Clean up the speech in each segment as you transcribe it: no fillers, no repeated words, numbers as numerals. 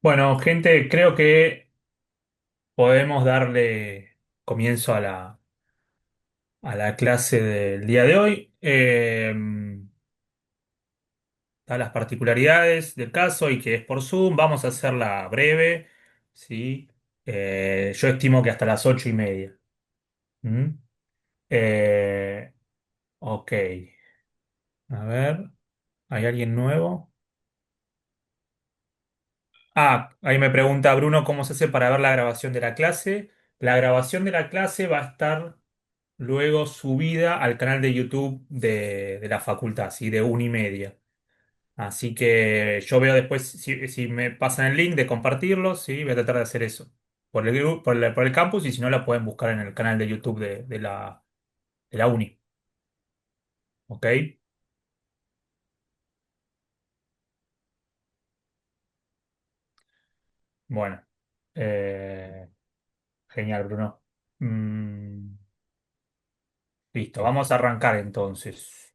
Bueno, gente, creo que podemos darle comienzo a la clase del día de hoy. A las particularidades del caso y que es por Zoom, vamos a hacerla breve, ¿sí? Yo estimo que hasta las 8:30. ¿Mm? Eh, ok, a ver, ¿hay alguien nuevo? Ahí me pregunta Bruno cómo se hace para ver la grabación de la clase. La grabación de la clase va a estar luego subida al canal de YouTube de la facultad, ¿sí? De 1:30. Así que yo veo después si me pasan el link de compartirlo, ¿sí? Voy a tratar de hacer eso por el campus y si no la pueden buscar en el canal de YouTube de la uni. ¿Ok? Bueno. Eh, Genial, Bruno. Mm, Listo, vamos a arrancar entonces.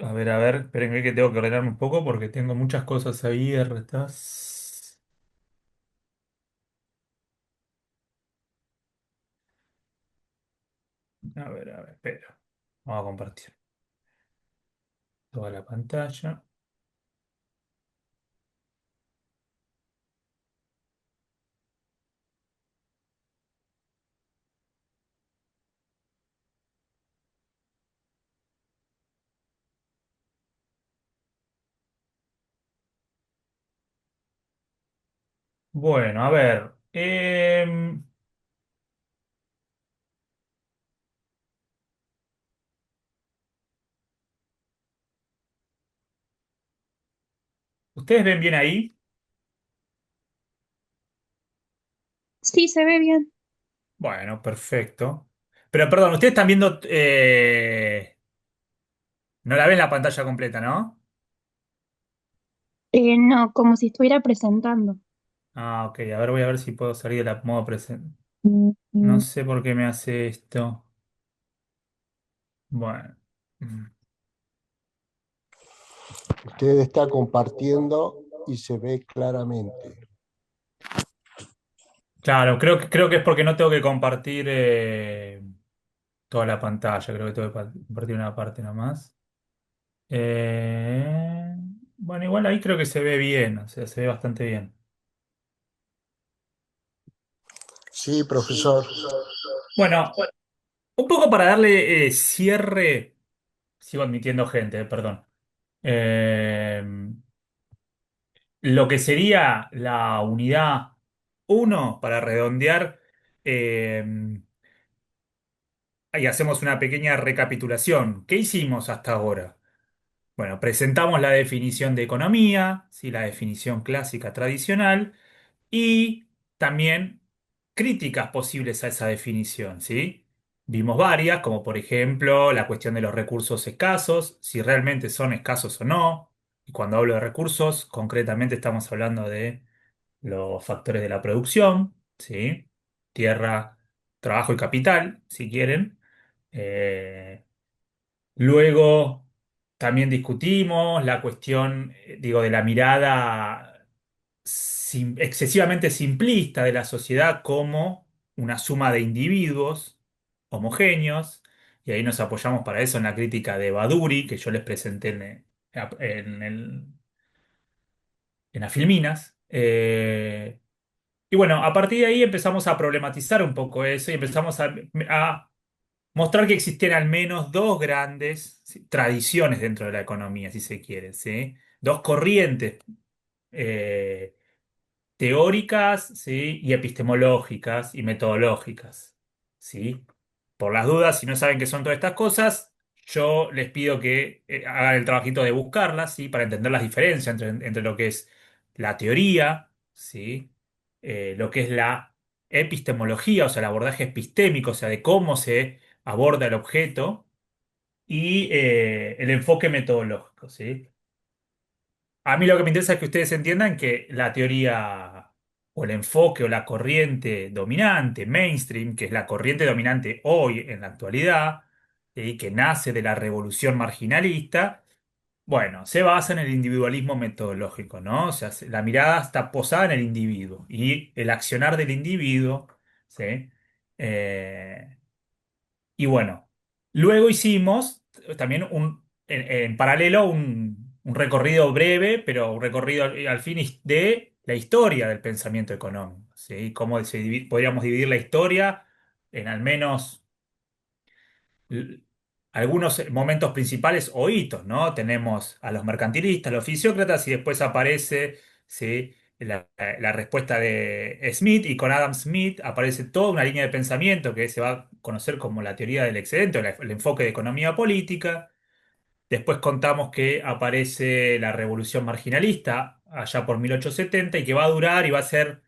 A ver, esperen que tengo que ordenarme un poco porque tengo muchas cosas abiertas. A ver, espera. Vamos a compartir toda la pantalla. Bueno, a ver. ¿Ustedes ven bien ahí? Sí, se ve bien. Bueno, perfecto. Pero perdón, ustedes están viendo. No la ven la pantalla completa, ¿no? No, como si estuviera presentando. Ok, a ver, voy a ver si puedo salir de la modo presente. Mm, No mm. sé por qué me hace esto. Bueno. Mm. Usted está compartiendo y se ve claramente. Claro, creo que es porque no tengo que compartir toda la pantalla. Creo que tengo que compartir una parte nomás. Eh, bueno, igual ahí creo que se ve bien, o sea, se ve bastante bien. Sí, profesor. Bueno, un poco para darle cierre, sigo admitiendo gente, perdón. Eh, lo que sería la unidad uno para redondear, eh, y hacemos una pequeña recapitulación. ¿Qué hicimos hasta ahora? Bueno, presentamos la definición de economía, ¿sí? La definición clásica tradicional, y también críticas posibles a esa definición, ¿sí? Vimos varias, como por ejemplo la cuestión de los recursos escasos, si realmente son escasos o no. Y cuando hablo de recursos, concretamente estamos hablando de los factores de la producción, ¿sí? Tierra, trabajo y capital, si quieren. Eh, Luego también discutimos la cuestión, digo, de la mirada excesivamente simplista de la sociedad como una suma de individuos homogéneos, y ahí nos apoyamos para eso en la crítica de Baduri, que yo les presenté en las Filminas. Y bueno, a partir de ahí empezamos a problematizar un poco eso y empezamos a mostrar que existían al menos dos grandes, ¿sí? Tradiciones dentro de la economía, si se quiere, ¿sí? Dos corrientes eh, teóricas, ¿sí? Y epistemológicas y metodológicas, ¿sí? Por las dudas, si no saben qué son todas estas cosas, yo les pido que hagan el trabajito de buscarlas, ¿sí? Para entender las diferencias entre lo que es la teoría, ¿sí? Lo que es la epistemología, o sea, el abordaje epistémico, o sea, de cómo se aborda el objeto, y el enfoque metodológico, ¿sí? A mí lo que me interesa es que ustedes entiendan que la teoría o el enfoque o la corriente dominante, mainstream, que es la corriente dominante hoy en la actualidad, y que nace de la revolución marginalista, Bueno, se basa en el individualismo metodológico, ¿no? O sea, la mirada está posada en el individuo y el accionar del individuo, ¿sí? Eh, y bueno, luego hicimos también en paralelo un recorrido breve, pero un recorrido al fin de la historia del pensamiento económico, ¿sí? Cómo podríamos dividir la historia en al menos l- algunos momentos principales o hitos, ¿no? Tenemos a los mercantilistas, los fisiócratas, y después aparece, ¿sí? la respuesta de Smith, y con Adam Smith aparece toda una línea de pensamiento que se va a conocer como la teoría del excedente o el enfoque de economía política. Después contamos que aparece la revolución marginalista allá por 1870 y que va a durar y va a ser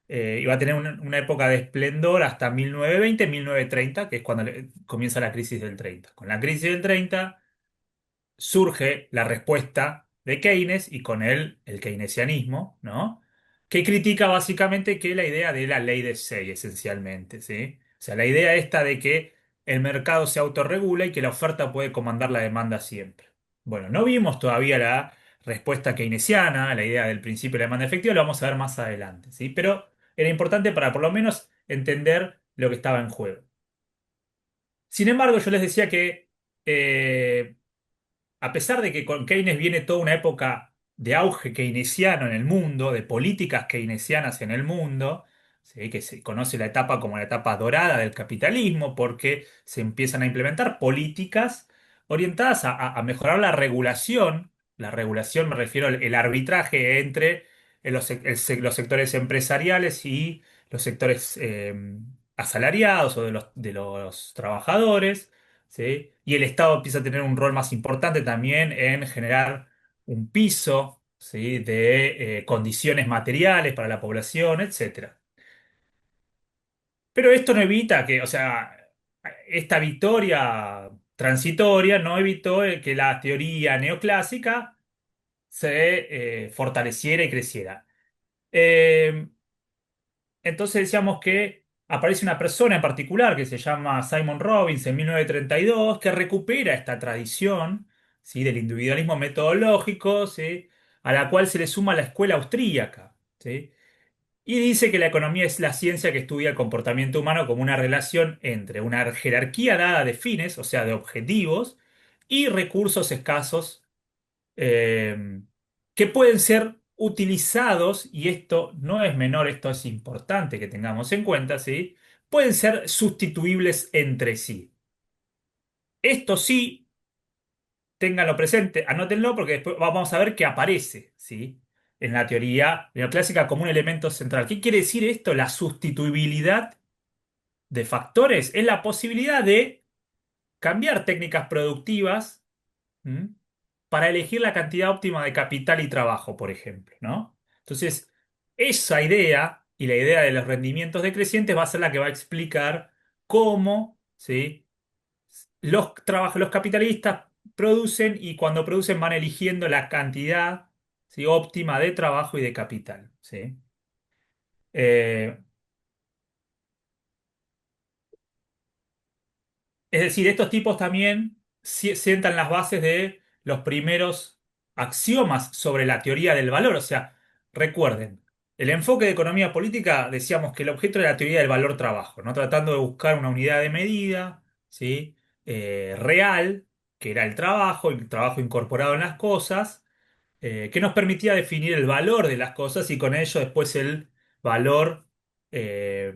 y va a tener una época de esplendor hasta 1920, 1930, que es cuando comienza la crisis del 30. Con la crisis del 30 surge la respuesta de Keynes y con él el keynesianismo, ¿no? Que critica básicamente que la idea de la ley de Say, esencialmente, ¿sí? O sea, la idea esta de que el mercado se autorregula y que la oferta puede comandar la demanda siempre. Bueno, no vimos todavía la respuesta keynesiana, la idea del principio de la demanda efectiva, lo vamos a ver más adelante, ¿sí? Pero era importante para por lo menos entender lo que estaba en juego. Sin embargo, yo les decía que a pesar de que con Keynes viene toda una época de auge keynesiano en el mundo, de políticas keynesianas en el mundo, ¿sí? Que se conoce la etapa como la etapa dorada del capitalismo, porque se empiezan a implementar políticas orientadas a mejorar la regulación. La regulación me refiero al el arbitraje entre los sectores empresariales y los sectores asalariados o de los trabajadores. ¿Sí? Y el Estado empieza a tener un rol más importante también en generar un piso, ¿sí? de condiciones materiales para la población, etcétera. Pero esto no evita que, o sea, esta victoria transitoria no evitó que la teoría neoclásica se fortaleciera y creciera. Eh, Entonces decíamos que aparece una persona en particular que se llama Simon Robbins en 1932 que recupera esta tradición, ¿sí? del individualismo metodológico, ¿sí? a la cual se le suma la escuela austríaca, ¿sí? Y dice que la economía es la ciencia que estudia el comportamiento humano como una relación entre una jerarquía dada de fines, o sea, de objetivos, y recursos escasos eh, que pueden ser utilizados, y esto no es menor, esto es importante que tengamos en cuenta, ¿sí? Pueden ser sustituibles entre sí. Esto sí, ténganlo presente, anótenlo porque después vamos a ver que aparece, ¿sí? En la teoría neoclásica como un elemento central. ¿Qué quiere decir esto? La sustituibilidad de factores es la posibilidad de cambiar técnicas productivas. ¿Mm? Para elegir la cantidad óptima de capital y trabajo, por ejemplo, ¿no? Entonces, esa idea y la idea de los rendimientos decrecientes va a ser la que va a explicar cómo, ¿sí? los capitalistas producen y cuando producen van eligiendo la cantidad, ¿sí? óptima de trabajo y de capital, ¿sí? Eh, Es decir, estos tipos también sientan las bases de los primeros axiomas sobre la teoría del valor. O sea, recuerden, el enfoque de economía política decíamos que el objeto era la teoría del valor trabajo, ¿no? Tratando de buscar una unidad de medida, ¿sí? Real, que era el trabajo incorporado en las cosas, que nos permitía definir el valor de las cosas y con ello después el valor eh,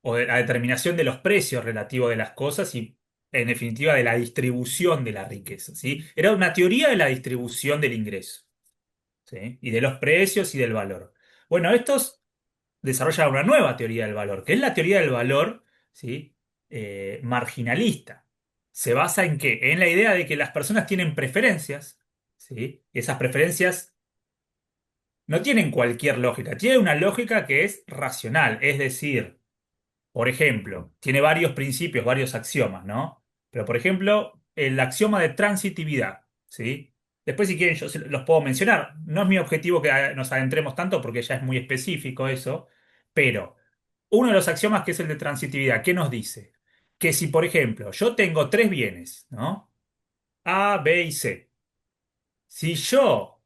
o de la determinación de los precios relativos de las cosas y en definitiva de la distribución de la riqueza, ¿sí? Era una teoría de la distribución del ingreso, ¿sí? Y de los precios y del valor. Bueno, estos desarrollan una nueva teoría del valor, que es la teoría del valor, ¿sí? Marginalista. Se basa en qué? En la idea de que las personas tienen preferencias, ¿sí? Y esas preferencias no tienen cualquier lógica, tienen una lógica que es racional, es decir, por ejemplo, tiene varios principios, varios axiomas, ¿no? Pero, por ejemplo, el axioma de transitividad, ¿sí? Después, si quieren, yo los puedo mencionar. No es mi objetivo que nos adentremos tanto porque ya es muy específico eso, pero uno de los axiomas que es el de transitividad, ¿qué nos dice? Que si, por ejemplo, yo tengo tres bienes, ¿no? A, B y C. Si yo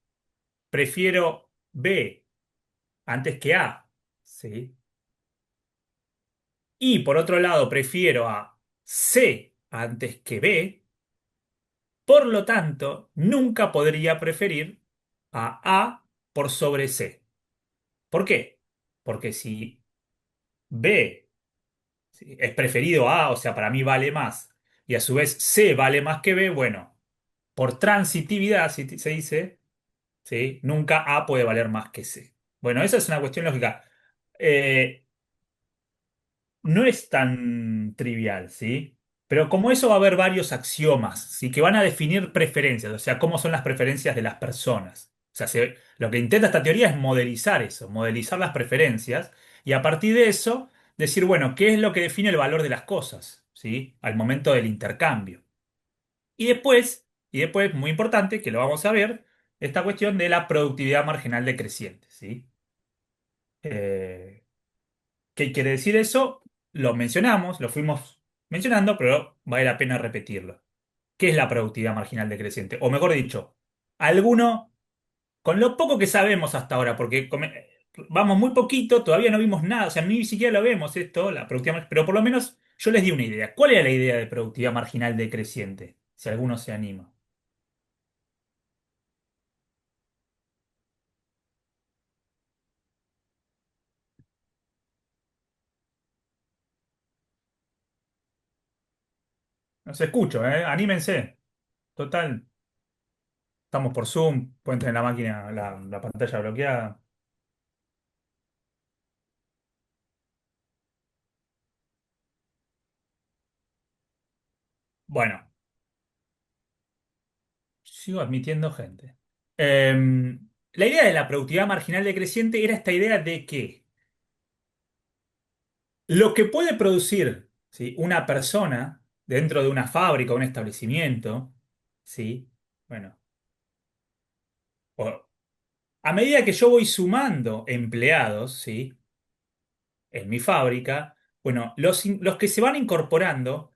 prefiero B antes que A, ¿sí? Y por otro lado prefiero a C antes que B, por lo tanto, nunca podría preferir a A por sobre C. ¿Por qué? Porque si B, ¿sí?, es preferido a A, o sea, para mí vale más, y a su vez C vale más que B, bueno, por transitividad, si se dice, ¿sí?, nunca A puede valer más que C. Bueno, esa es una cuestión lógica. Eh, no es tan trivial, ¿sí? Pero como eso va a haber varios axiomas, ¿sí?, que van a definir preferencias, o sea, cómo son las preferencias de las personas. O sea, lo que intenta esta teoría es modelizar eso, modelizar las preferencias, y a partir de eso decir, bueno, ¿qué es lo que define el valor de las cosas? ¿Sí? Al momento del intercambio. Y después, muy importante, que lo vamos a ver, esta cuestión de la productividad marginal decreciente, ¿sí? Eh, ¿Qué quiere decir eso? Lo mencionamos, lo fuimos mencionando, pero vale la pena repetirlo. ¿Qué es la productividad marginal decreciente? O mejor dicho, alguno, con lo poco que sabemos hasta ahora, porque vamos muy poquito, todavía no vimos nada, o sea, ni siquiera lo vemos esto, la productividad, pero por lo menos yo les di una idea. ¿Cuál era la idea de productividad marginal decreciente? Si alguno se anima. Los escucho, ¿eh? Anímense. Total, estamos por Zoom, pueden tener la máquina, la pantalla bloqueada. Bueno. Sigo admitiendo gente. La idea de la productividad marginal decreciente era esta idea de que lo que puede producir, ¿sí?, una persona dentro de una fábrica o un establecimiento, ¿sí? Bueno, o- a medida que yo voy sumando empleados, ¿sí?, en mi fábrica, bueno, los que se van incorporando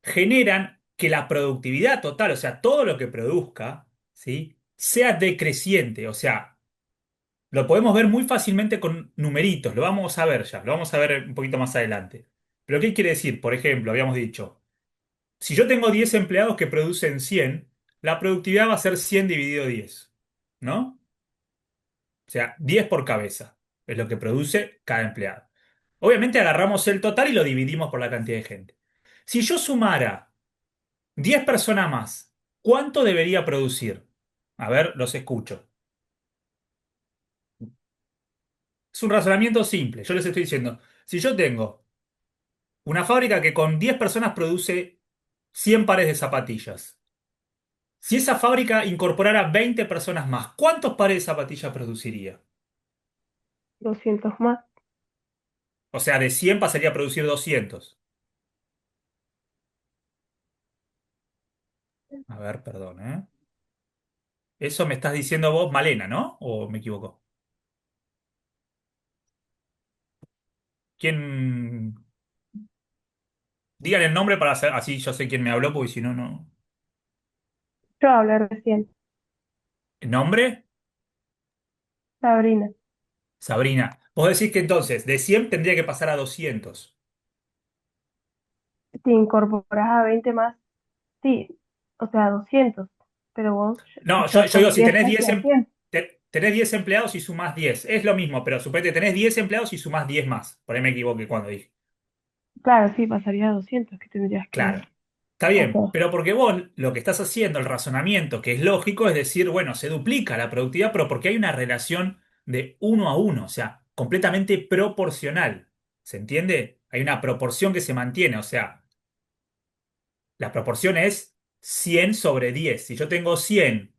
generan que la productividad total, o sea, todo lo que produzca, ¿sí?, sea decreciente, o sea, lo podemos ver muy fácilmente con numeritos, lo vamos a ver ya, lo vamos a ver un poquito más adelante. Pero ¿qué quiere decir? Por ejemplo, habíamos dicho, si yo tengo 10 empleados que producen 100, la productividad va a ser 100 dividido 10, ¿no? O sea, 10 por cabeza es lo que produce cada empleado. Obviamente agarramos el total y lo dividimos por la cantidad de gente. Si yo sumara 10 personas más, ¿cuánto debería producir? A ver, los escucho. Es un razonamiento simple. Yo les estoy diciendo, si yo tengo una fábrica que con 10 personas produce 100 pares de zapatillas. Si esa fábrica incorporara 20 personas más, ¿cuántos pares de zapatillas produciría? 200 más. O sea, de 100 pasaría a producir 200. A ver, perdón, ¿eh? Eso me estás diciendo vos, Malena, ¿no? ¿O me equivoco? ¿Quién? Digan el nombre para hacer, así yo sé quién me habló, porque si no, no. Yo hablé recién. ¿Nombre? Sabrina. Sabrina. Vos decís que entonces de 100 tendría que pasar a 200. Si incorporas a 20 más, sí, o sea, 200. Pero vos No, yo, estás yo digo, con si 10 tenés casi 10, a 100. tenés 10 empleados y sumás 10, es lo mismo, pero suponete, tenés 10 empleados y sumás 10 más. Por ahí me equivoqué cuando dije. Claro, sí, pasaría a 200 que tendrías que Claro, está hacer. bien, pero porque vos lo que estás haciendo, el razonamiento que es lógico, es decir, bueno, se duplica la productividad, pero porque hay una relación de uno a uno, o sea, completamente proporcional. ¿Se entiende? Hay una proporción que se mantiene, o sea, la proporción es 100 sobre 10. Si yo tengo 100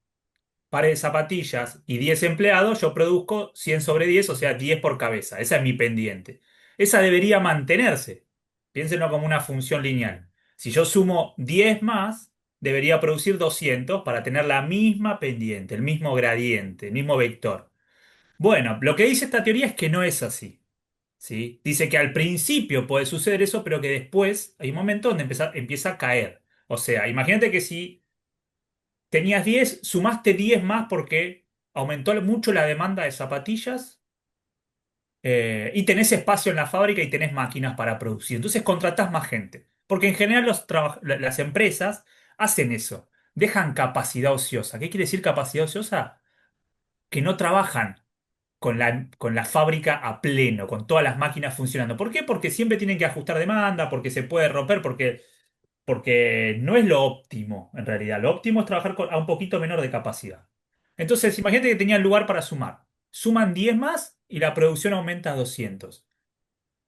pares de zapatillas y 10 empleados, yo produzco 100 sobre 10, o sea, 10 por cabeza. Esa es mi pendiente. Esa debería mantenerse. Piénsenlo como una función lineal. Si yo sumo 10 más, debería producir 200 para tener la misma pendiente, el mismo gradiente, el mismo vector. Bueno, lo que dice esta teoría es que no es así, ¿sí? Dice que al principio puede suceder eso, pero que después hay un momento donde empieza a caer. O sea, imagínate que si Tenías 10, sumaste 10 más porque aumentó mucho la demanda de zapatillas y tenés espacio en la fábrica y tenés máquinas para producir. Entonces contratás más gente. Porque en general las empresas hacen eso. Dejan capacidad ociosa. ¿Qué quiere decir capacidad ociosa? Que no trabajan con la fábrica a pleno, con todas las máquinas funcionando. ¿Por qué? Porque siempre tienen que ajustar demanda, porque se puede romper, porque no es lo óptimo, en realidad. Lo óptimo es trabajar a un poquito menor de capacidad. Entonces, imagínate que tenían lugar para sumar. Suman 10 más y la producción aumenta a 200.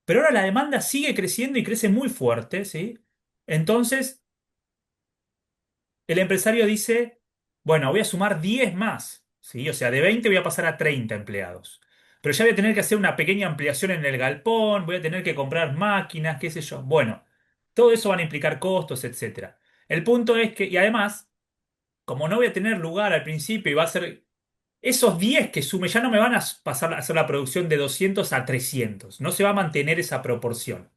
Pero ahora la demanda sigue creciendo y crece muy fuerte, ¿sí? Entonces, el empresario dice, bueno, voy a sumar 10 más, ¿sí? O sea, de 20 voy a pasar a 30 empleados. Pero ya voy a tener que hacer una pequeña ampliación en el galpón, voy a tener que comprar máquinas, qué sé yo. Bueno, todo eso van a implicar costos, etcétera. El punto es que, y además, como no voy a tener lugar al principio y va a ser esos 10 que sume, ya no me van a pasar a hacer la producción de 200 a 300. No se va a mantener esa proporción,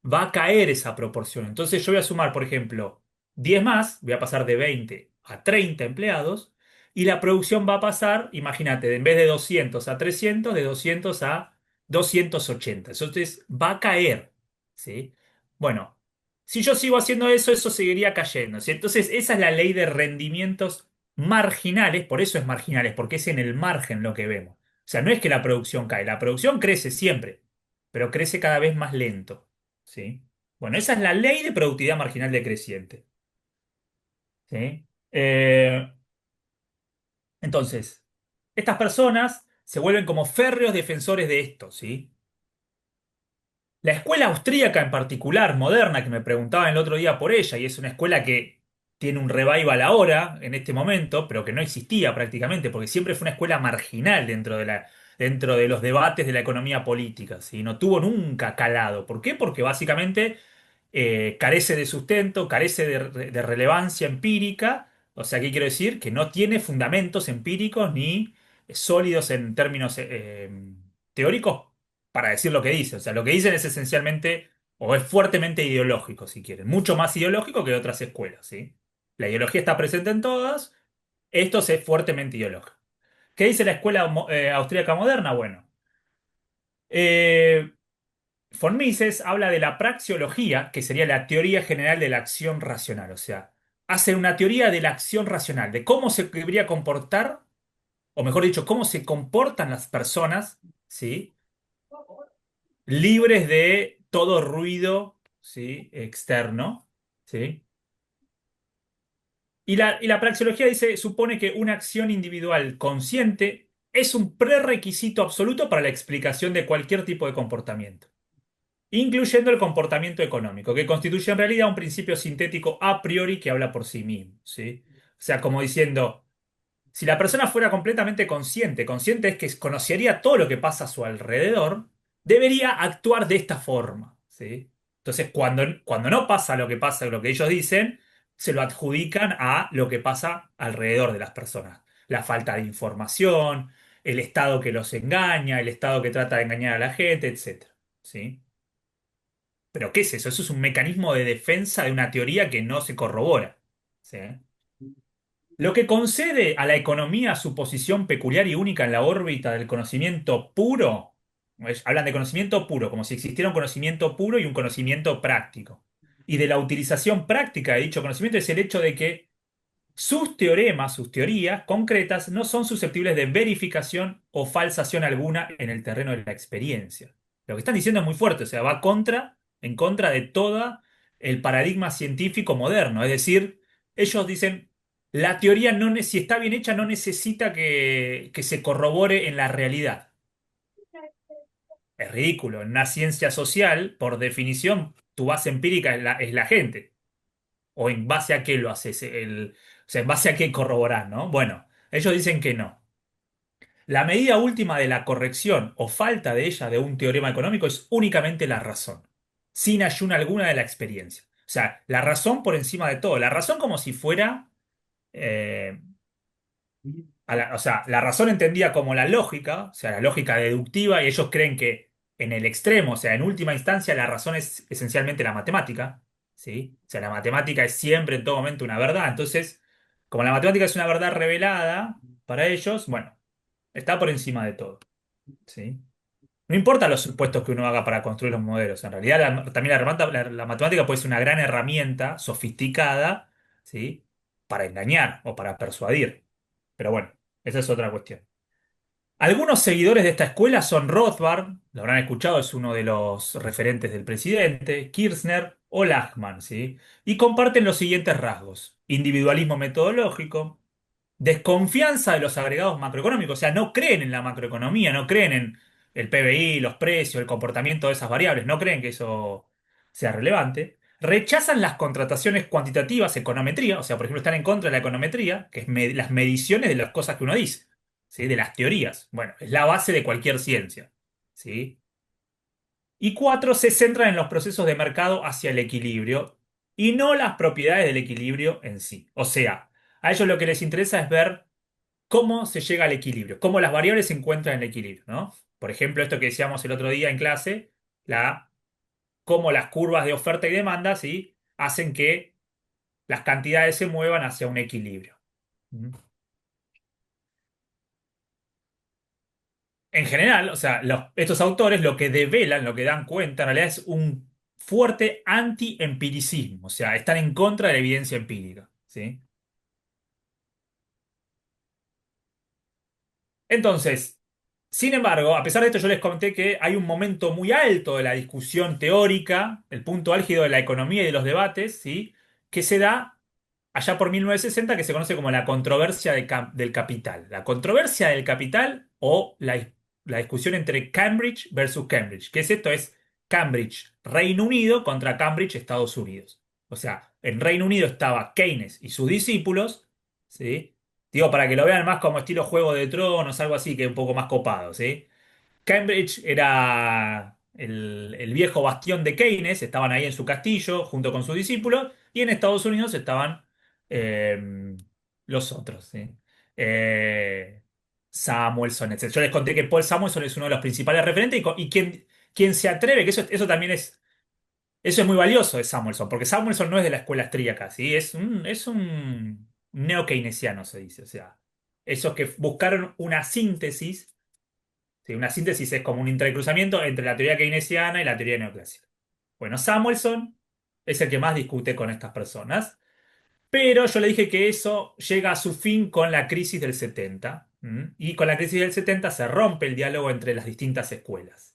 va a caer esa proporción. Entonces yo voy a sumar, por ejemplo, 10 más, voy a pasar de 20 a 30 empleados y la producción va a pasar, imagínate, en vez de 200 a 300, de 200 a 280. Entonces va a caer, ¿sí? Bueno, si yo sigo haciendo eso, eso seguiría cayendo, ¿sí? Entonces esa es la ley de rendimientos marginales, por eso es marginales, porque es en el margen lo que vemos. O sea, no es que la producción cae, la producción crece siempre, pero crece cada vez más lento. ¿Sí? Bueno, esa es la ley de productividad marginal decreciente. ¿Sí? Entonces, estas personas se vuelven como férreos defensores de esto, ¿sí? La escuela austríaca en particular, moderna, que me preguntaban el otro día por ella, y es una escuela que tiene un revival ahora, en este momento, pero que no existía prácticamente, porque siempre fue una escuela marginal dentro de los debates de la economía política, ¿sí? No tuvo nunca calado. ¿Por qué? Porque básicamente carece de sustento, carece de relevancia empírica. O sea, ¿qué quiero decir? Que no tiene fundamentos empíricos ni sólidos en términos teóricos para decir lo que dice. O sea, lo que dicen es esencialmente, o es fuertemente ideológico, si quieren. Mucho más ideológico que otras escuelas, ¿sí? La ideología está presente en todas. Esto es fuertemente ideológico. ¿Qué dice la escuela austríaca moderna? Bueno. eh, Von Mises habla de la praxeología, que sería la teoría general de la acción racional, o sea, hace una teoría de la acción racional, de cómo se debería comportar, o mejor dicho, cómo se comportan las personas, ¿sí? Libres de todo ruido, ¿sí? Externo, ¿sí? Y la praxeología dice, supone que una acción individual consciente es un prerequisito absoluto para la explicación de cualquier tipo de comportamiento, incluyendo el comportamiento económico, que constituye en realidad un principio sintético a priori que habla por sí mismo, ¿sí? O sea, como diciendo, si la persona fuera completamente consciente, consciente es que conocería todo lo que pasa a su alrededor, debería actuar de esta forma, ¿sí? Entonces, cuando no pasa, lo que ellos dicen, se lo adjudican a lo que pasa alrededor de las personas. La falta de información, el Estado que los engaña, el Estado que trata de engañar a la gente, etcétera, ¿sí? Pero ¿qué es eso? Eso es un mecanismo de defensa de una teoría que no se corrobora. ¿Sí? Lo que concede a la economía su posición peculiar y única en la órbita del conocimiento puro, hablan de conocimiento puro, como si existiera un conocimiento puro y un conocimiento práctico. Y de la utilización práctica de dicho conocimiento es el hecho de que sus teoremas, sus teorías concretas, no son susceptibles de verificación o falsación alguna en el terreno de la experiencia. Lo que están diciendo es muy fuerte, o sea, va en contra de todo el paradigma científico moderno. Es decir, ellos dicen, la teoría si está bien hecha, no necesita que se corrobore en la realidad. Es ridículo. En una ciencia social, por definición, tu base empírica es la gente. ¿O en base a qué lo haces? O sea, ¿en base a qué corroborar, no? Bueno, ellos dicen que no. La medida última de la corrección o falta de ella de un teorema económico es únicamente la razón, sin ayuda alguna de la experiencia. O sea, la razón por encima de todo. La razón como si fuera, eh, o sea, la razón entendida como la lógica, o sea, la lógica deductiva, y ellos creen que en el extremo, o sea, en última instancia, la razón es esencialmente la matemática, ¿sí? O sea, la matemática es siempre, en todo momento, una verdad. Entonces, Como la matemática es una verdad revelada para ellos, bueno, está por encima de todo, ¿sí? No importa los supuestos que uno haga para construir los modelos. En realidad, también la matemática puede ser una gran herramienta sofisticada, ¿sí? Para engañar o para persuadir. Pero bueno, esa es otra cuestión. Algunos seguidores de esta escuela son Rothbard, lo habrán escuchado, es uno de los referentes del presidente, Kirchner o Lachmann, ¿sí? Y comparten los siguientes rasgos: individualismo metodológico, desconfianza de los agregados macroeconómicos, o sea, no creen en la macroeconomía, no creen en el PBI, los precios, el comportamiento de esas variables, no creen que eso sea relevante. Rechazan las contrataciones cuantitativas, econometría, o sea, por ejemplo, están en contra de la econometría, que es las mediciones de las cosas que uno dice, ¿sí? De las teorías. Bueno, es la base de cualquier ciencia, ¿sí? Y cuatro, se centran en los procesos de mercado hacia el equilibrio y no las propiedades del equilibrio en sí. O sea, a ellos lo que les interesa es ver cómo se llega al equilibrio, cómo las variables se encuentran en el equilibrio, ¿no? Por ejemplo, esto que decíamos el otro día en clase, cómo las curvas de oferta y demanda, ¿sí? Hacen que las cantidades se muevan hacia un equilibrio. ¿Mm? En general, o sea, estos autores lo que develan, lo que dan cuenta, en realidad es un fuerte anti-empiricismo, o sea, están en contra de la evidencia empírica, ¿sí? Entonces, sin embargo, a pesar de esto, yo les conté que hay un momento muy alto de la discusión teórica, el punto álgido de la economía y de los debates, ¿sí? Que se da allá por 1960, que se conoce como la controversia del capital. La controversia del capital o la discusión entre Cambridge versus Cambridge. ¿Qué es esto? Es Cambridge, Reino Unido contra Cambridge, Estados Unidos. O sea, en Reino Unido estaba Keynes y sus discípulos, ¿sí? Digo, para que lo vean más como estilo Juego de Tronos, algo así, que es un poco más copado, ¿sí? Cambridge era el viejo bastión de Keynes, estaban ahí en su castillo junto con sus discípulos, y en Estados Unidos estaban eh, los otros, ¿sí? Eh, Samuelson, etc. Yo les conté que Paul Samuelson es uno de los principales referentes y quien se atreve, que eso también eso es muy valioso de Samuelson, porque Samuelson no es de la escuela austríaca, ¿sí? Es un neo-keynesiano, se dice, o sea, esos que buscaron una síntesis. Sí, una síntesis es como un entrecruzamiento entre la teoría keynesiana y la teoría neoclásica. Bueno, Samuelson es el que más discute con estas personas, pero yo le dije que eso llega a su fin con la crisis del 70, ¿m? Y con la crisis del 70 se rompe el diálogo entre las distintas escuelas.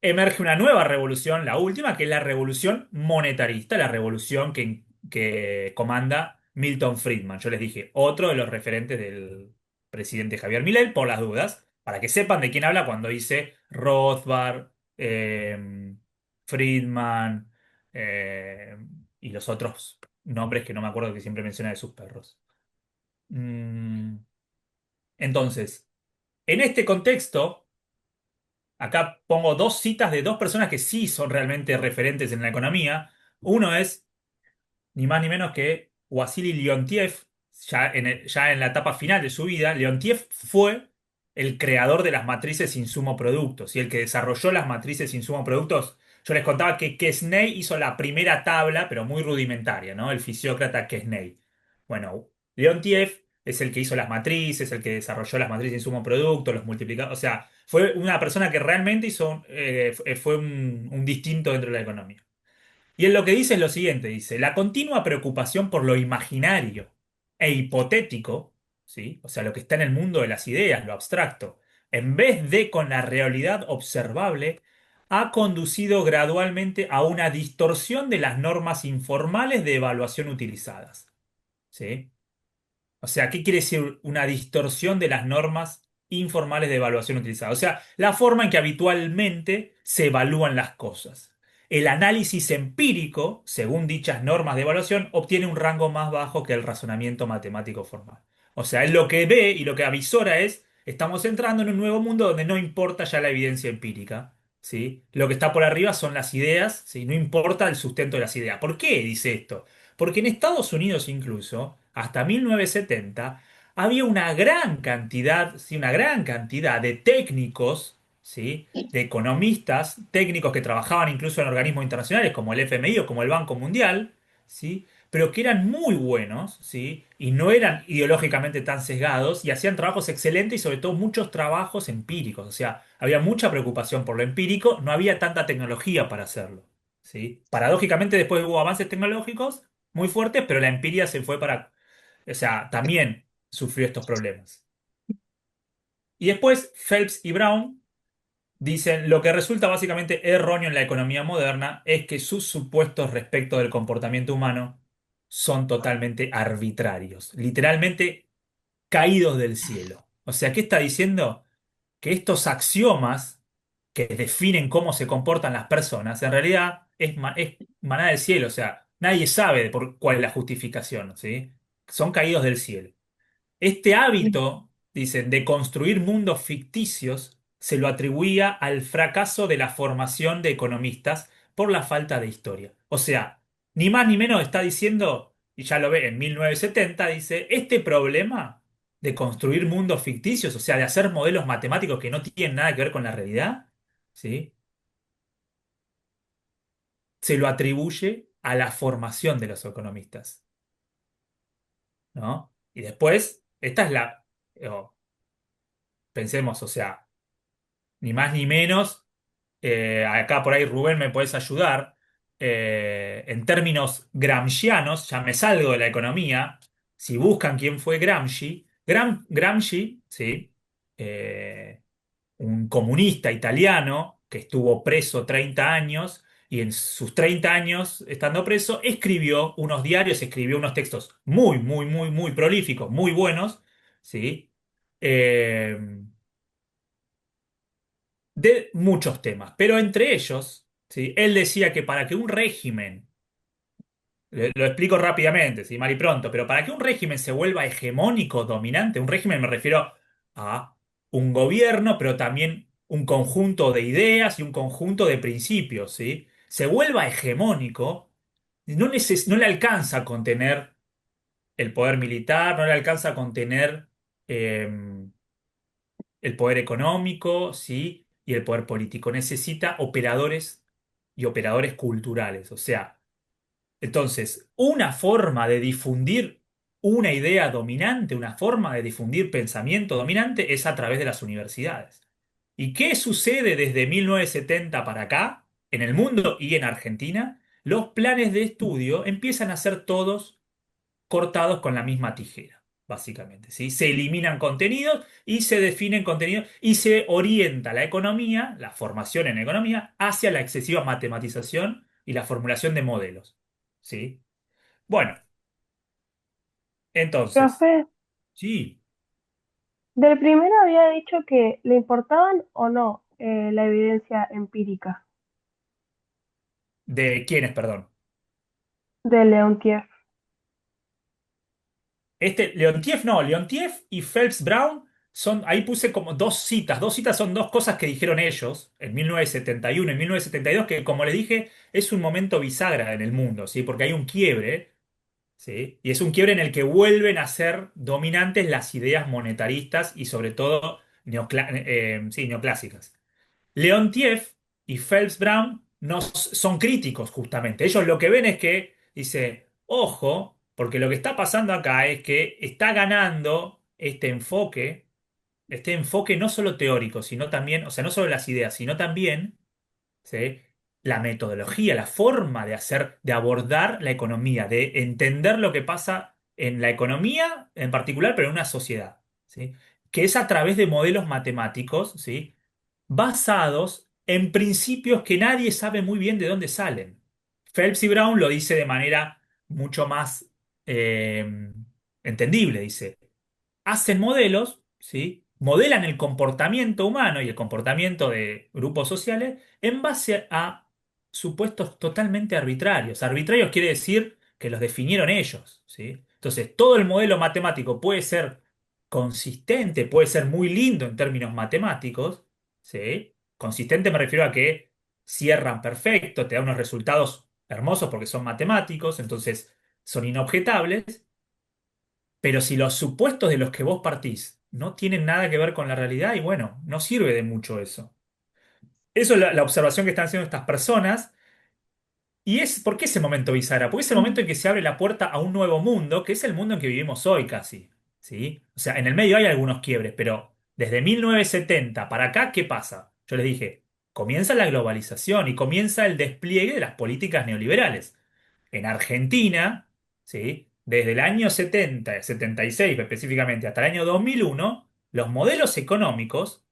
Emerge una nueva revolución, la última, que es la revolución monetarista, la revolución que comanda Milton Friedman. Yo les dije, otro de los referentes del presidente Javier Milei, por las dudas, para que sepan de quién habla cuando dice Rothbard, Friedman, eh, y los otros nombres que no me acuerdo que siempre menciona de sus perros. Mm, entonces, en este contexto. Acá pongo dos citas de dos personas que sí son realmente referentes en la economía. Uno es ni más ni menos que Wassily Leontief, ya en la etapa final de su vida. Leontief fue el creador de las matrices insumo-productos y el que desarrolló las matrices insumo-productos. Yo les contaba que Quesnay hizo la primera tabla, pero muy rudimentaria, ¿no? El fisiócrata Quesnay. Bueno, Leontief es el que hizo las matrices, el que desarrolló las matrices insumo-productos, los multiplicadores. O sea, fue una persona que realmente fue un distinto dentro de la economía. Y él lo que dice es lo siguiente, dice, la continua preocupación por lo imaginario e hipotético, ¿sí? O sea, lo que está en el mundo de las ideas, lo abstracto, en vez de con la realidad observable, ha conducido gradualmente a una distorsión de las normas informales de evaluación utilizadas, ¿sí? O sea, ¿qué quiere decir una distorsión de las normas informales de evaluación utilizadas? O sea, la forma en que habitualmente se evalúan las cosas. El análisis empírico, según dichas normas de evaluación, obtiene un rango más bajo que el razonamiento matemático formal. O sea, él lo que ve y lo que avisora es, estamos entrando en un nuevo mundo donde no importa ya la evidencia empírica, ¿sí? Lo que está por arriba son las ideas, ¿sí? No importa el sustento de las ideas. ¿Por qué dice esto? Porque en Estados Unidos incluso, hasta 1970, había una gran cantidad, sí, una gran cantidad de técnicos, ¿sí? De economistas, técnicos que trabajaban incluso en organismos internacionales como el FMI o como el Banco Mundial, ¿sí? pero que eran muy buenos, ¿sí? Y no eran ideológicamente tan sesgados y hacían trabajos excelentes y sobre todo muchos trabajos empíricos. O sea, había mucha preocupación por lo empírico, no había tanta tecnología para hacerlo, ¿sí? Paradójicamente después hubo avances tecnológicos muy fuertes, pero la empiria se fue para... O sea, también sufrió estos problemas. Y después Phelps y Brown dicen, lo que resulta básicamente erróneo en la economía moderna es que sus supuestos respecto del comportamiento humano son totalmente arbitrarios, literalmente caídos del cielo. O sea, ¿qué está diciendo? Que estos axiomas que definen cómo se comportan las personas, en realidad es maná del cielo, o sea, nadie sabe por cuál es la justificación, ¿sí? Son caídos del cielo. Este hábito, dicen, de construir mundos ficticios se lo atribuía al fracaso de la formación de economistas por la falta de historia. O sea, ni más ni menos está diciendo, y ya lo ve en 1970, dice, este problema de construir mundos ficticios, o sea, de hacer modelos matemáticos que no tienen nada que ver con la realidad, ¿sí? Se lo atribuye a la formación de los economistas, ¿no? Y después, esta es la, pensemos, o sea, ni más ni menos, acá por ahí Rubén me puedes ayudar, en términos gramscianos, ya me salgo de la economía, si buscan quién fue Gramsci, Gramsci, ¿sí? Eh, un comunista italiano que estuvo preso 30 años y en sus 30 años estando preso escribió unos diarios, escribió unos textos muy, muy, muy, muy prolíficos, muy buenos, ¿sí? Eh, de muchos temas, pero entre ellos, ¿sí? Él decía que para que un régimen, lo explico rápidamente, ¿sí? Mal y pronto, pero para que un régimen se vuelva hegemónico, dominante, un régimen me refiero a un gobierno, pero también un conjunto de ideas y un conjunto de principios, ¿sí? Se vuelva hegemónico, no le alcanza a contener el poder militar, no le alcanza a contener el poder económico, ¿sí? Y el poder político. Necesita operadores y operadores culturales. O sea, entonces, una forma de difundir una idea dominante, una forma de difundir pensamiento dominante es a través de las universidades. ¿Y qué sucede desde 1970 para acá, en el mundo y en Argentina? Los planes de estudio empiezan a ser todos cortados con la misma tijera, básicamente, ¿sí? Se eliminan contenidos y se definen contenidos y se orienta la economía, la formación en economía, hacia la excesiva matematización y la formulación de modelos, ¿sí? Bueno, entonces, Profe, sí, del primero había dicho que le importaban o no la evidencia empírica ¿de quiénes, perdón? de Leontief. Leontiev no, Leontiev y Phelps Brown son, ahí puse como dos citas son dos cosas que dijeron ellos en 1971 y 1972, que como les dije, es un momento bisagra en el mundo, ¿sí? Porque hay un quiebre, ¿sí? Y es un quiebre en el que vuelven a ser dominantes las ideas monetaristas y sobre todo sí, neoclásicas. Leontiev y Phelps Brown no son críticos justamente. Ellos lo que ven es que dice, ojo, porque lo que está pasando acá es que está ganando este enfoque no solo teórico, sino también, o sea, no solo las ideas, sino también, ¿sí? La metodología, la forma de hacer, de abordar la economía, de entender lo que pasa en la economía en particular, pero en una sociedad, ¿sí? Que es a través de modelos matemáticos, ¿sí? Basados en principios que nadie sabe muy bien de dónde salen. Phelps y Brown lo dice de manera mucho más eh, entendible, dice hacen modelos, ¿sí? Modelan el comportamiento humano y el comportamiento de grupos sociales en base a supuestos totalmente arbitrarios. Arbitrarios quiere decir que los definieron ellos, ¿sí? Entonces, todo el modelo matemático puede ser consistente, puede ser muy lindo en términos matemáticos, ¿sí? Consistente me refiero a que cierran perfecto, te da unos resultados hermosos porque son matemáticos, entonces son inobjetables, pero si los supuestos de los que vos partís no tienen nada que ver con la realidad, y bueno, no sirve de mucho eso. Eso es la observación que están haciendo estas personas. Y ¿por qué ese momento bisagra? Porque es el momento en que se abre la puerta a un nuevo mundo, que es el mundo en que vivimos hoy casi, ¿sí? O sea, en el medio hay algunos quiebres, pero desde 1970 para acá, ¿qué pasa? Yo les dije, comienza la globalización y comienza el despliegue de las políticas neoliberales. En Argentina, ¿sí? Desde el año 70, 76 específicamente, hasta el año 2001, los modelos económicos,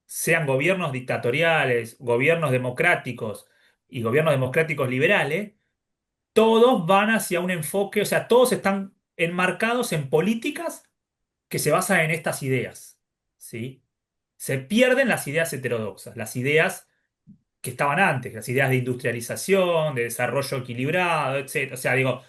sean gobiernos dictatoriales, gobiernos democráticos, y gobiernos democráticos liberales, todos van hacia un enfoque, o sea, todos están enmarcados en políticas que se basan en estas ideas, ¿sí? Se pierden las ideas heterodoxas, las ideas que estaban antes, las ideas de industrialización, de desarrollo equilibrado, etc. O sea, digo,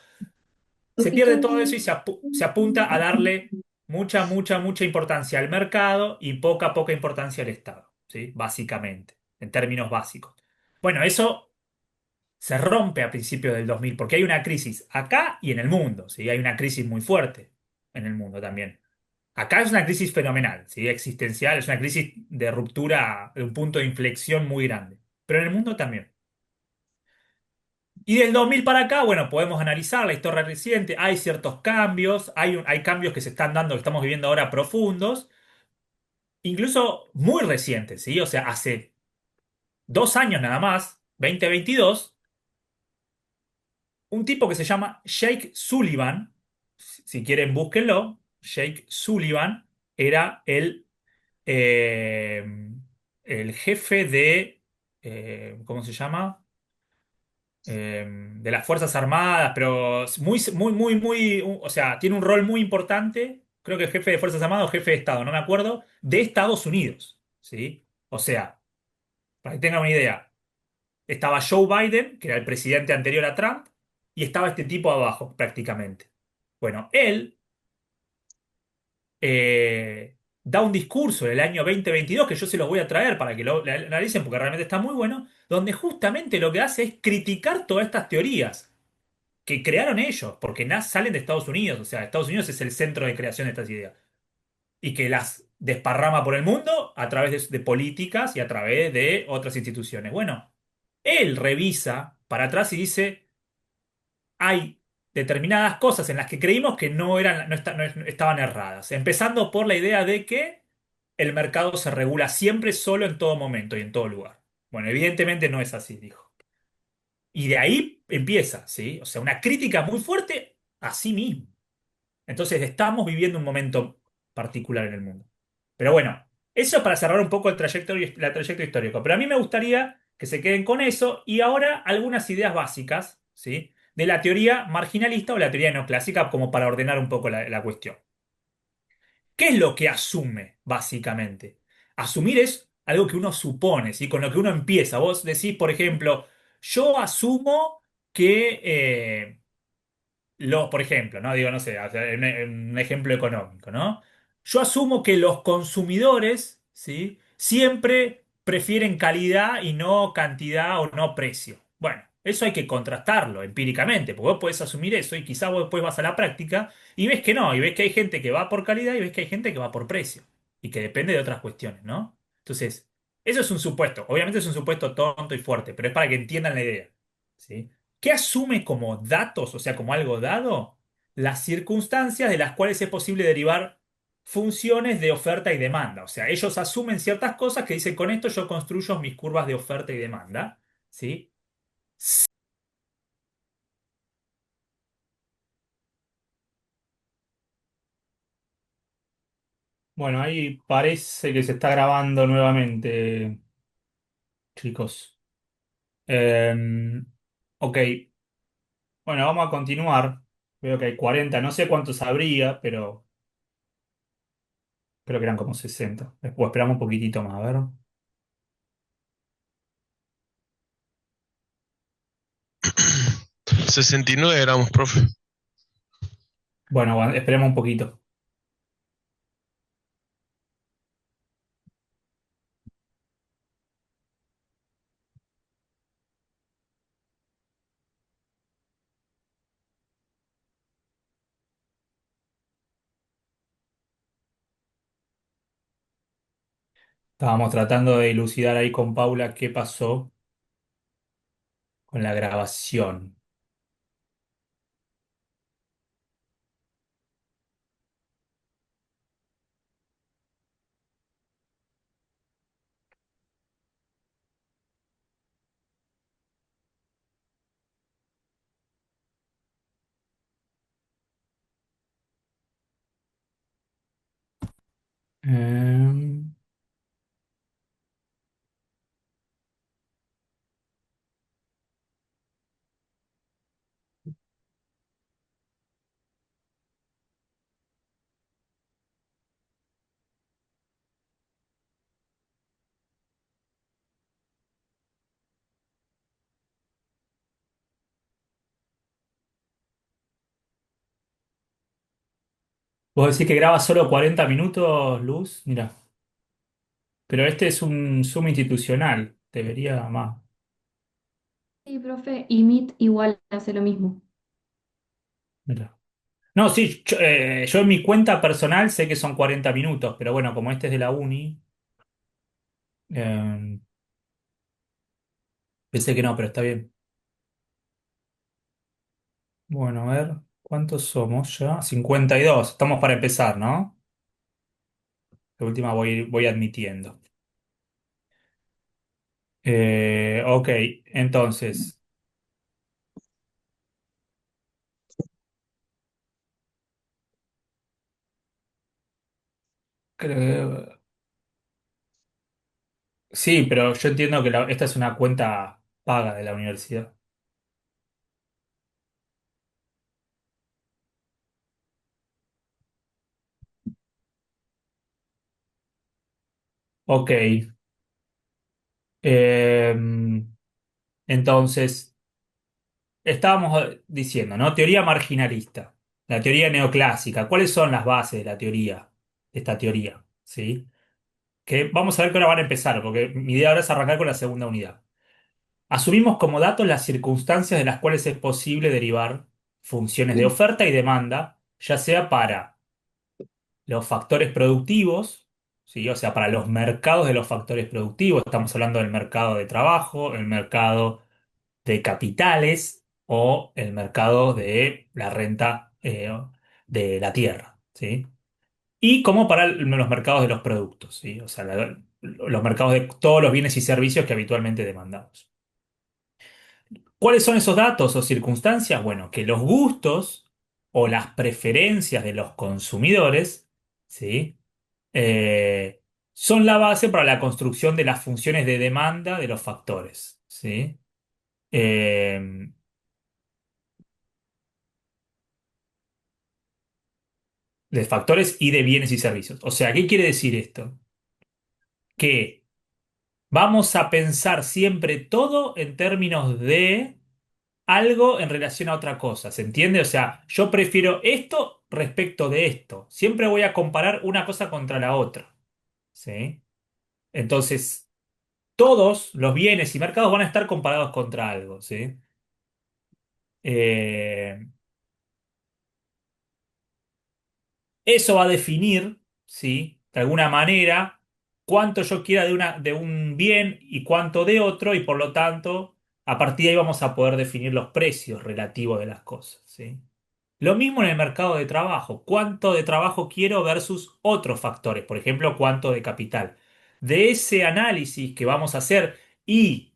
se pierde todo eso y se apunta a darle mucha, mucha, mucha importancia al mercado y poca, poca importancia al Estado, ¿sí? Básicamente, en términos básicos. Bueno, eso se rompe a principios del 2000 porque hay una crisis acá y en el mundo, ¿sí? Hay una crisis muy fuerte en el mundo también. Acá es una crisis fenomenal, ¿sí? Existencial, es una crisis de ruptura, de un punto de inflexión muy grande, pero en el mundo también. Y del 2000 para acá, bueno, podemos analizar la historia reciente, hay ciertos cambios, hay cambios que se están dando, que estamos viviendo ahora profundos, incluso muy recientes, ¿sí? O sea, hace 2 años nada más, 2022 un tipo que se llama Jake Sullivan, si quieren búsquenlo, Jake Sullivan era eh, el jefe ¿cómo se llama? De las Fuerzas Armadas, pero muy, muy, muy, muy, o sea, tiene un rol muy importante, creo que jefe de Fuerzas Armadas o jefe de Estado, no me acuerdo, de Estados Unidos, ¿sí? O sea, para que tengan una idea. Estaba Joe Biden, que era el presidente anterior a Trump, y estaba este tipo abajo, prácticamente. Bueno, él da un discurso en el año 2022 que yo se los voy a traer para que lo analicen porque realmente está muy bueno, donde justamente lo que hace es criticar todas estas teorías que crearon ellos, porque salen de Estados Unidos, o sea, Estados Unidos es el centro de creación de estas ideas, y que las desparrama por el mundo a través de políticas y a través de otras instituciones. Bueno, él revisa para atrás y dice, hay determinadas cosas en las que creímos que no estaban erradas. Empezando por la idea de que el mercado se regula siempre solo en todo momento y en todo lugar. Bueno, evidentemente no es así, dijo. Y de ahí empieza, ¿sí? O sea, una crítica muy fuerte a sí mismo. Entonces, estamos viviendo un momento particular en el mundo. Pero bueno, eso es para cerrar un poco la trayectoria histórica. Pero a mí me gustaría que se queden con eso y ahora algunas ideas básicas, ¿sí? De la teoría marginalista o la teoría neoclásica, como para ordenar un poco la cuestión. ¿Qué es lo que asume, básicamente? Asumir es algo que uno supone, ¿sí? Con lo que uno empieza. Vos decís, por ejemplo, yo asumo que por ejemplo, ¿no? Digo, no sé, o sea, en un ejemplo económico, ¿no? Yo asumo que los consumidores, ¿sí? Siempre prefieren calidad y no cantidad o no precio. Bueno, eso hay que contrastarlo empíricamente, porque vos podés asumir eso y quizás vos después vas a la práctica y ves que no, y ves que hay gente que va por calidad y ves que hay gente que va por precio y que depende de otras cuestiones, ¿no? Entonces, eso es un supuesto. Obviamente es un supuesto tonto y fuerte, pero es para que entiendan la idea, ¿sí? ¿Qué asume como datos, o sea, como algo dado? Las circunstancias de las cuales es posible derivar funciones de oferta y demanda. O sea, ellos asumen ciertas cosas que dicen, con esto yo construyo mis curvas de oferta y demanda, ¿sí? Bueno, ahí parece que se está grabando nuevamente, chicos. Ok, bueno, vamos a continuar. Veo que hay 40, no sé cuántos habría, pero creo que eran como 60. Después esperamos un poquitito más, a ver. 69 éramos, profe. Bueno, esperemos un poquito. Estábamos tratando de dilucidar ahí con Paula qué pasó. con la grabación. Em, ¿Vos decís que graba solo 40 minutos, Luz? Mira, pero este es un Zoom institucional, debería más. Sí, profe, y Meet igual hace lo mismo. Mira. No, sí, yo en mi cuenta personal sé que son 40 minutos, pero bueno, como este es de la uni, em, pensé que no, pero está bien. Bueno, a ver, ¿cuántos somos ya? 52. Estamos para empezar, ¿no? De última voy admitiendo. Ok, entonces, creo- sí, pero yo entiendo que esta es una cuenta paga de la universidad. Ok, em, entonces, estábamos diciendo, ¿no? Teoría marginalista, la teoría neoclásica. ¿Cuáles son las bases de la teoría, de esta teoría? ¿Sí? Que vamos a ver que ahora van a empezar, porque mi idea ahora es arrancar con la segunda unidad. Asumimos como datos las circunstancias de las cuales es posible derivar funciones de oferta y demanda, ya sea para los factores productivos, ¿sí? O sea, para los mercados de los factores productivos, estamos hablando del mercado de trabajo, el mercado de capitales o el mercado de la renta de la tierra, ¿sí? Y como para los mercados de los productos, ¿sí? O sea, los mercados de todos los bienes y servicios que habitualmente demandamos. ¿Cuáles son esos datos o circunstancias? Bueno, que los gustos o las preferencias de los consumidores, ¿sí? Eh, son la base para la construcción de las funciones de demanda de los factores, ¿sí? Eh, de factores y de bienes y servicios. O sea, ¿qué quiere decir esto? Que vamos a pensar siempre todo en términos de algo en relación a otra cosa, ¿se entiende? O sea, yo prefiero esto respecto de esto. Siempre voy a comparar una cosa contra la otra, ¿sí? Entonces, todos los bienes y mercados van a estar comparados contra algo, ¿sí? Eh, Eso va a definir, ¿sí? De alguna manera, cuánto yo quiera de un bien y cuánto de otro, y por lo tanto, a partir de ahí vamos a poder definir los precios relativos de las cosas, ¿sí? Lo mismo en el mercado de trabajo. ¿Cuánto de trabajo quiero versus otros factores? Por ejemplo, cuánto de capital. De ese análisis que vamos a hacer y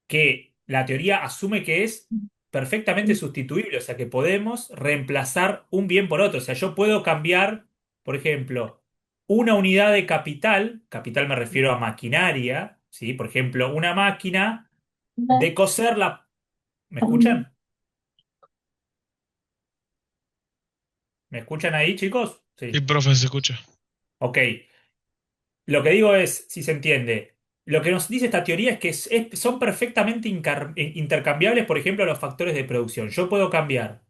que la teoría asume que es perfectamente sustituible, o sea que podemos reemplazar un bien por otro. O sea, yo puedo cambiar, por ejemplo, una unidad de capital, capital me refiero a maquinaria, ¿sí? Por ejemplo, una máquina de coserla. ¿Me escuchan? ¿Me escuchan ahí, chicos? Sí, Sí. profe, se escucha. Ok. Lo que digo es, si se entiende, lo que nos dice esta teoría es que son perfectamente intercambiables, por ejemplo, los factores de producción. Yo puedo cambiar.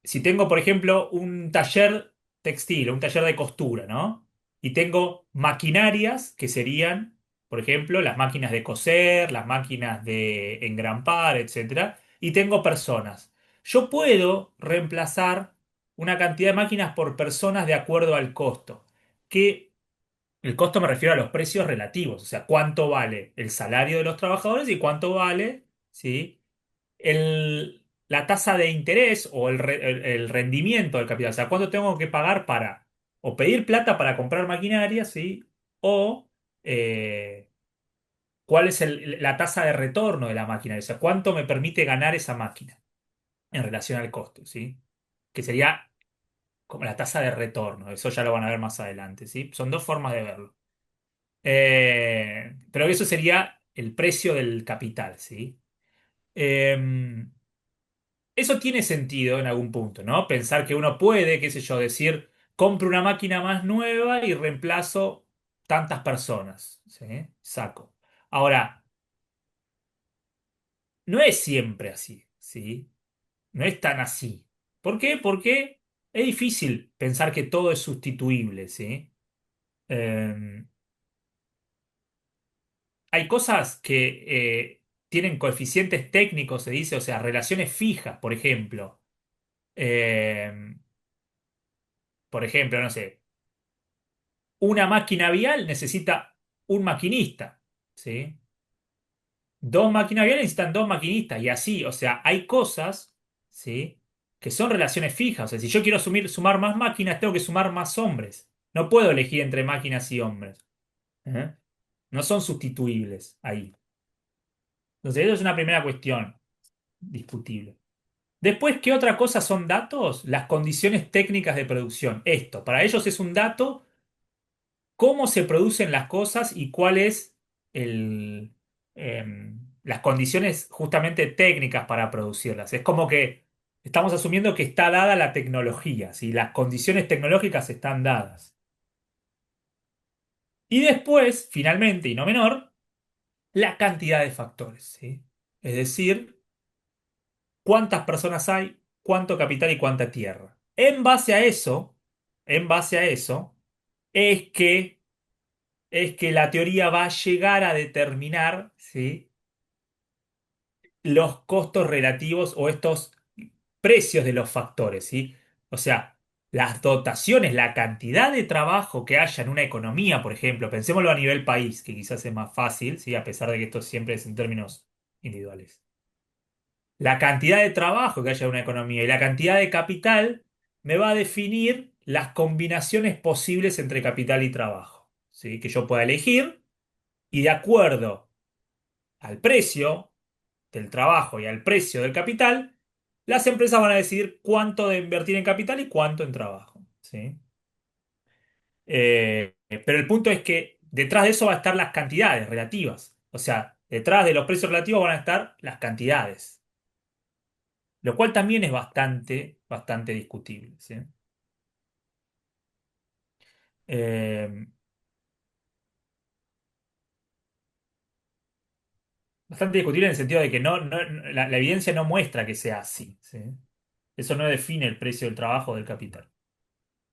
Si tengo, por ejemplo, un taller textil, un taller de costura, ¿no? Y tengo maquinarias que serían, por ejemplo, las máquinas de coser, las máquinas de engrampar, etcétera, y tengo personas. Yo puedo reemplazar una cantidad de máquinas por personas de acuerdo al costo. Que El costo me refiero a los precios relativos, o sea, cuánto vale el salario de los trabajadores y cuánto vale, ¿sí? La tasa de interés o el rendimiento del capital. O sea, cuánto tengo que pagar para o pedir plata para comprar maquinaria, ¿sí? O eh, cuál es la tasa de retorno de la máquina. O sea, cuánto me permite ganar esa máquina en relación al costo, ¿sí? Que sería como la tasa de retorno. Eso ya lo van a ver más adelante, ¿sí? Son dos formas de verlo. Pero eso sería el precio del capital, ¿sí? Em, Eso tiene sentido en algún punto, ¿no? Pensar que uno puede, qué sé yo, decir, compro una máquina más nueva y reemplazo tantas personas, ¿sí? Saco. Ahora, no es siempre así, ¿sí? No es tan así. ¿Por qué? Porque es difícil pensar que todo es sustituible, ¿sí? Eh, Hay cosas que tienen coeficientes técnicos, se dice, o sea, relaciones fijas, por ejemplo. Eh, por ejemplo, no sé, una máquina vial necesita un maquinista, ¿sí? Dos máquinas viales necesitan dos maquinistas y así, o sea, hay cosas, ¿sí? Que son relaciones fijas. O sea, si yo quiero sumar más máquinas, tengo que sumar más hombres. No puedo elegir entre máquinas y hombres. ¿Eh? No son sustituibles ahí. Entonces, eso es una primera cuestión discutible. Después, ¿qué otra cosa son datos? Las condiciones técnicas de producción. Esto, para ellos es un dato cómo se producen las cosas y cuál es las condiciones justamente técnicas para producirlas. Es como que estamos asumiendo que está dada la tecnología, ¿sí? Las condiciones tecnológicas están dadas. Y después, finalmente, y no menor, la cantidad de factores, ¿sí? Es decir, cuántas personas hay, cuánto capital y cuánta tierra. En base a eso, es que la teoría va a llegar a determinar, ¿sí? Los costos relativos o estos precios de los factores, ¿sí? O sea, las dotaciones, la cantidad de trabajo que haya en una economía, por ejemplo, pensémoslo a nivel país, que quizás es más fácil, ¿sí? A pesar de que esto siempre es en términos individuales. La cantidad de trabajo que haya en una economía y la cantidad de capital me va a definir las combinaciones posibles entre capital y trabajo, ¿sí? Que yo pueda elegir y de acuerdo al precio del trabajo y al precio del capital, las empresas van a decidir cuánto de invertir en capital y cuánto en trabajo, ¿sí? Pero el punto es que detrás de eso va a estar las cantidades relativas. O sea, detrás de los precios relativos van a estar las cantidades, lo cual también es bastante, bastante discutible, ¿sí? Eh, Bastante discutible en el sentido de que la evidencia no muestra que sea así, ¿sí? Eso no define el precio del trabajo o del capital.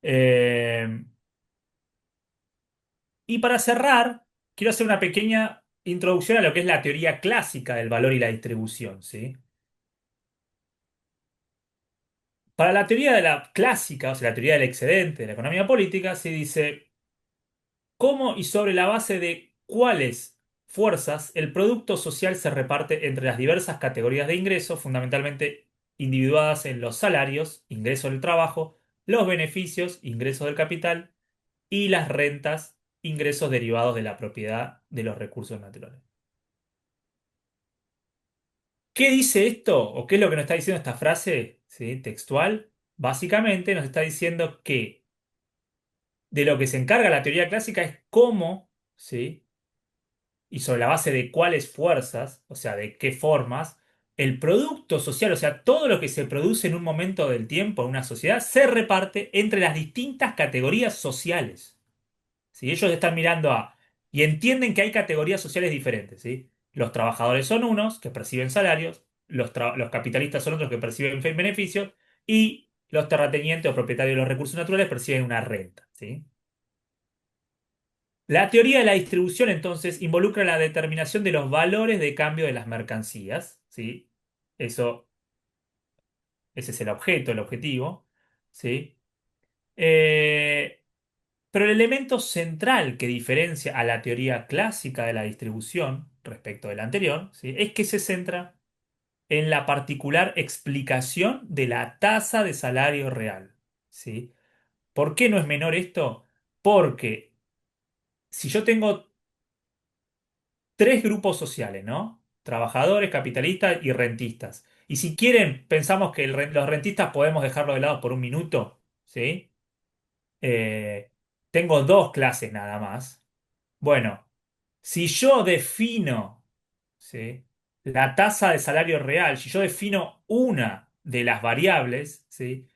Eh, Y para cerrar, quiero hacer una pequeña introducción a lo que es la teoría clásica del valor y la distribución, ¿sí? Para la teoría de la clásica, o sea, la teoría del excedente de la economía política, se dice cómo y sobre la base de cuáles fuerzas el producto social se reparte entre las diversas categorías de ingresos, fundamentalmente individuadas en los salarios, ingresos del trabajo, los beneficios, ingresos del capital, y las rentas, ingresos derivados de la propiedad de los recursos naturales. ¿Qué dice esto? ¿O qué es lo que nos está diciendo esta frase, ¿sí? Textual? Básicamente nos está diciendo que de lo que se encarga la teoría clásica es cómo, ¿sí? Y sobre la base de cuáles fuerzas, o sea, de qué formas, el producto social, o sea, todo lo que se produce en un momento del tiempo en una sociedad, se reparte entre las distintas categorías sociales. ¿Sí? Ellos están mirando y entienden que hay categorías sociales diferentes, ¿sí? Los trabajadores son unos que perciben salarios, los capitalistas son otros que perciben beneficios y los terratenientes o propietarios de los recursos naturales perciben una renta, ¿sí? La teoría de la distribución entonces involucra la determinación de los valores de cambio de las mercancías, ¿sí? Eso, ese es el objetivo, ¿sí? Eh, Pero el elemento central que diferencia a la teoría clásica de la distribución respecto de la anterior, ¿sí? Es que se centra en la particular explicación de la tasa de salario real, ¿sí? ¿Por qué no es menor esto? Porque si yo tengo tres grupos sociales, ¿no? Trabajadores, capitalistas y rentistas. Y si quieren, pensamos que los rentistas podemos dejarlo de lado por un minuto, ¿sí? Eh, tengo dos clases nada más. Bueno, si yo defino, ¿sí? La tasa de salario real, si yo defino una de las variables, ¿sí?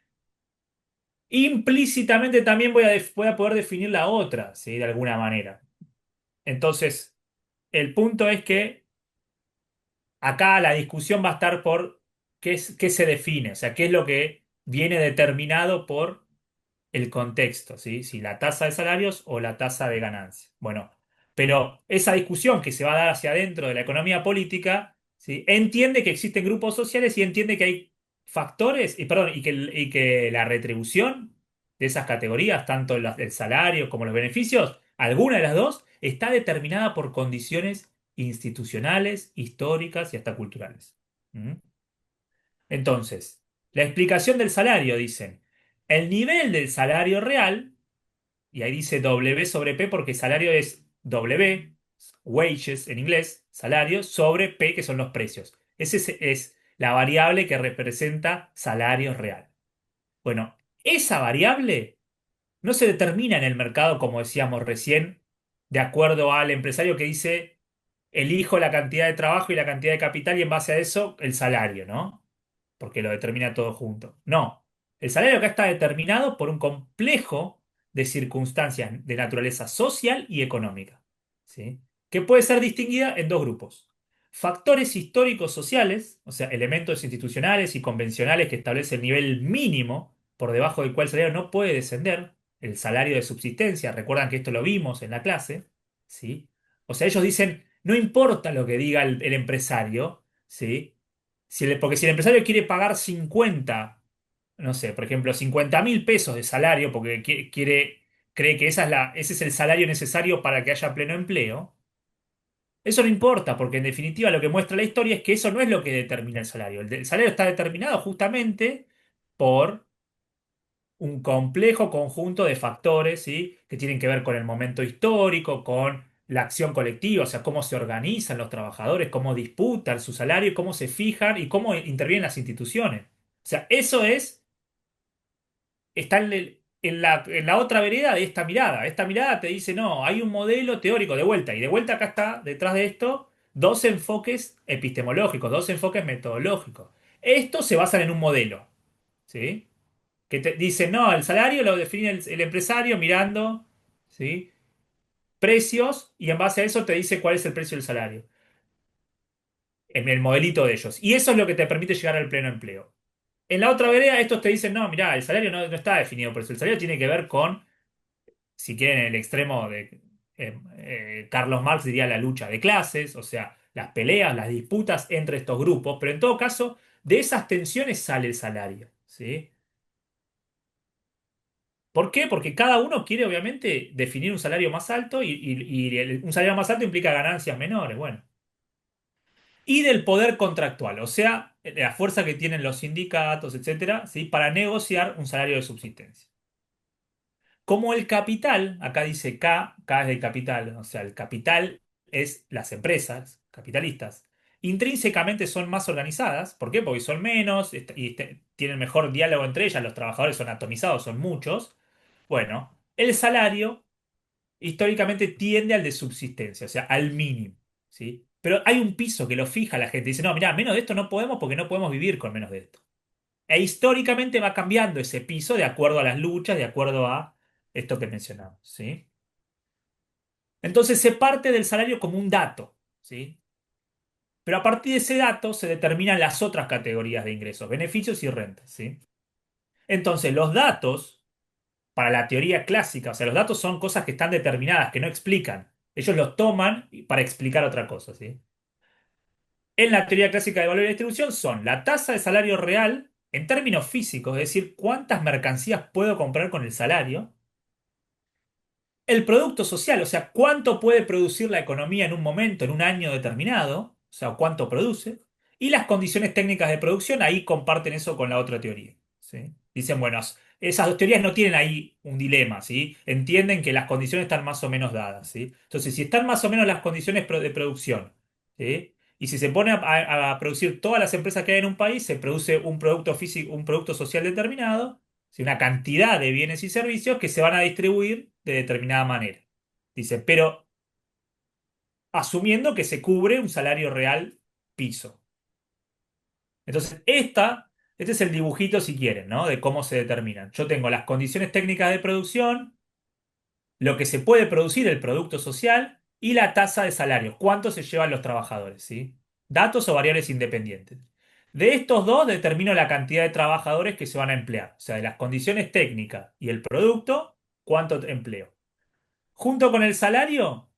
Implícitamente también voy a poder definir la otra, ¿sí? De alguna manera. Entonces, el punto es que acá la discusión va a estar por qué se define, o sea, qué es lo que viene determinado por el contexto, ¿sí? Si la tasa de salarios o la tasa de ganancia. Bueno, pero esa discusión que se va a dar hacia adentro de la economía política, ¿sí? Entiende que existen grupos sociales y entiende que hay factores, y perdón, y que la retribución de esas categorías, tanto el salario como los beneficios, alguna de las dos, está determinada por condiciones institucionales, históricas y hasta culturales. ¿Mm? Entonces, la explicación del salario, dicen, el nivel del salario real, y ahí dice W sobre P porque salario es W, wages en inglés, salario, sobre P que son los precios. Esa es la variable que representa salario real. Bueno, esa variable no se determina en el mercado, como decíamos recién, de acuerdo al empresario que dice, elijo la cantidad de trabajo y la cantidad de capital y en base a eso el salario, ¿no? Porque lo determina todo junto. No, el salario acá está determinado por un complejo de circunstancias de naturaleza social y económica, ¿sí? Que puede ser distinguida en dos grupos. Factores históricos sociales, o sea, elementos institucionales y convencionales que establecen el nivel mínimo por debajo del cual el salario no puede descender, el salario de subsistencia, recuerdan que esto lo vimos en la clase, ¿sí? O sea, ellos dicen, no importa lo que diga el empresario, ¿sí? Porque si el empresario quiere pagar 50, no sé, por ejemplo, 50.000 pesos de salario, porque cree que ese es el salario necesario para que haya pleno empleo, eso no importa, porque en definitiva lo que muestra la historia es que eso no es lo que determina el salario. El salario está determinado justamente por un complejo conjunto de factores, ¿sí? Que tienen que ver con el momento histórico, con la acción colectiva, o sea, cómo se organizan los trabajadores, cómo disputan su salario, cómo se fijan y cómo intervienen las instituciones. O sea, eso está en la otra vereda de esta mirada. Esta mirada te dice, no, hay un modelo teórico de vuelta, y de vuelta acá está, detrás de esto, dos enfoques epistemológicos, dos enfoques metodológicos. Estos se basan en un modelo, ¿sí? Que te dicen, no, el salario lo define el empresario mirando, ¿sí? Precios y en base a eso te dice cuál es el precio del salario, en el modelito de ellos. Y eso es lo que te permite llegar al pleno empleo. En la otra vereda, estos te dicen, no, mirá, el salario no está definido por eso. El salario tiene que ver con, si quieren, el extremo de Carlos Marx diría la lucha de clases, o sea, las peleas, las disputas entre estos grupos, pero en todo caso, de esas tensiones sale el salario, ¿sí? ¿Por qué? Porque cada uno quiere, obviamente, definir un salario más alto y un salario más alto implica ganancias menores, bueno. Y del poder contractual, o sea, de la fuerza que tienen los sindicatos, etcétera, ¿sí? Para negociar un salario de subsistencia. Como el capital, acá dice K es del capital, o sea, el capital es las empresas capitalistas, intrínsecamente son más organizadas. ¿Por qué? Porque son menos tienen mejor diálogo entre ellas, los trabajadores son atomizados, son muchos. Bueno, el salario históricamente tiende al de subsistencia, o sea, al mínimo, ¿sí? Pero hay un piso que lo fija la gente. Dice, no, mira, menos de esto no podemos porque no podemos vivir con menos de esto. E históricamente va cambiando ese piso de acuerdo a las luchas, de acuerdo a esto que mencionamos, ¿sí? Entonces se parte del salario como un dato, ¿sí? Pero a partir de ese dato se determinan las otras categorías de ingresos, beneficios y rentas, ¿sí? Entonces los datos para la teoría clásica, o sea, los datos son cosas que están determinadas, que no explican. Ellos los toman para explicar otra cosa, ¿sí? En la teoría clásica de valor y distribución son la tasa de salario real en términos físicos, es decir, cuántas mercancías puedo comprar con el salario, el producto social, o sea, cuánto puede producir la economía en un momento, en un año determinado, o sea, cuánto produce, y las condiciones técnicas de producción, ahí comparten eso con la otra teoría, ¿sí? Dicen, bueno, esas dos teorías no tienen ahí un dilema, ¿sí? Entienden que las condiciones están más o menos dadas, ¿sí? Entonces, si están más o menos las condiciones de producción, ¿sí? Y si se pone a producir todas las empresas que hay en un país, se produce un producto físico, un producto social determinado, ¿sí? Una cantidad de bienes y servicios que se van a distribuir de determinada manera. Dice, pero asumiendo que se cubre un salario real piso. Entonces, este es el dibujito, si quieren, ¿no? De cómo se determinan. Yo tengo las condiciones técnicas de producción, lo que se puede producir, el producto social, y la tasa de salarios, cuánto se llevan los trabajadores, ¿sí? Datos o variables independientes. De estos dos determino la cantidad de trabajadores que se van a emplear. O sea, de las condiciones técnicas y el producto, cuánto empleo. Junto con el salario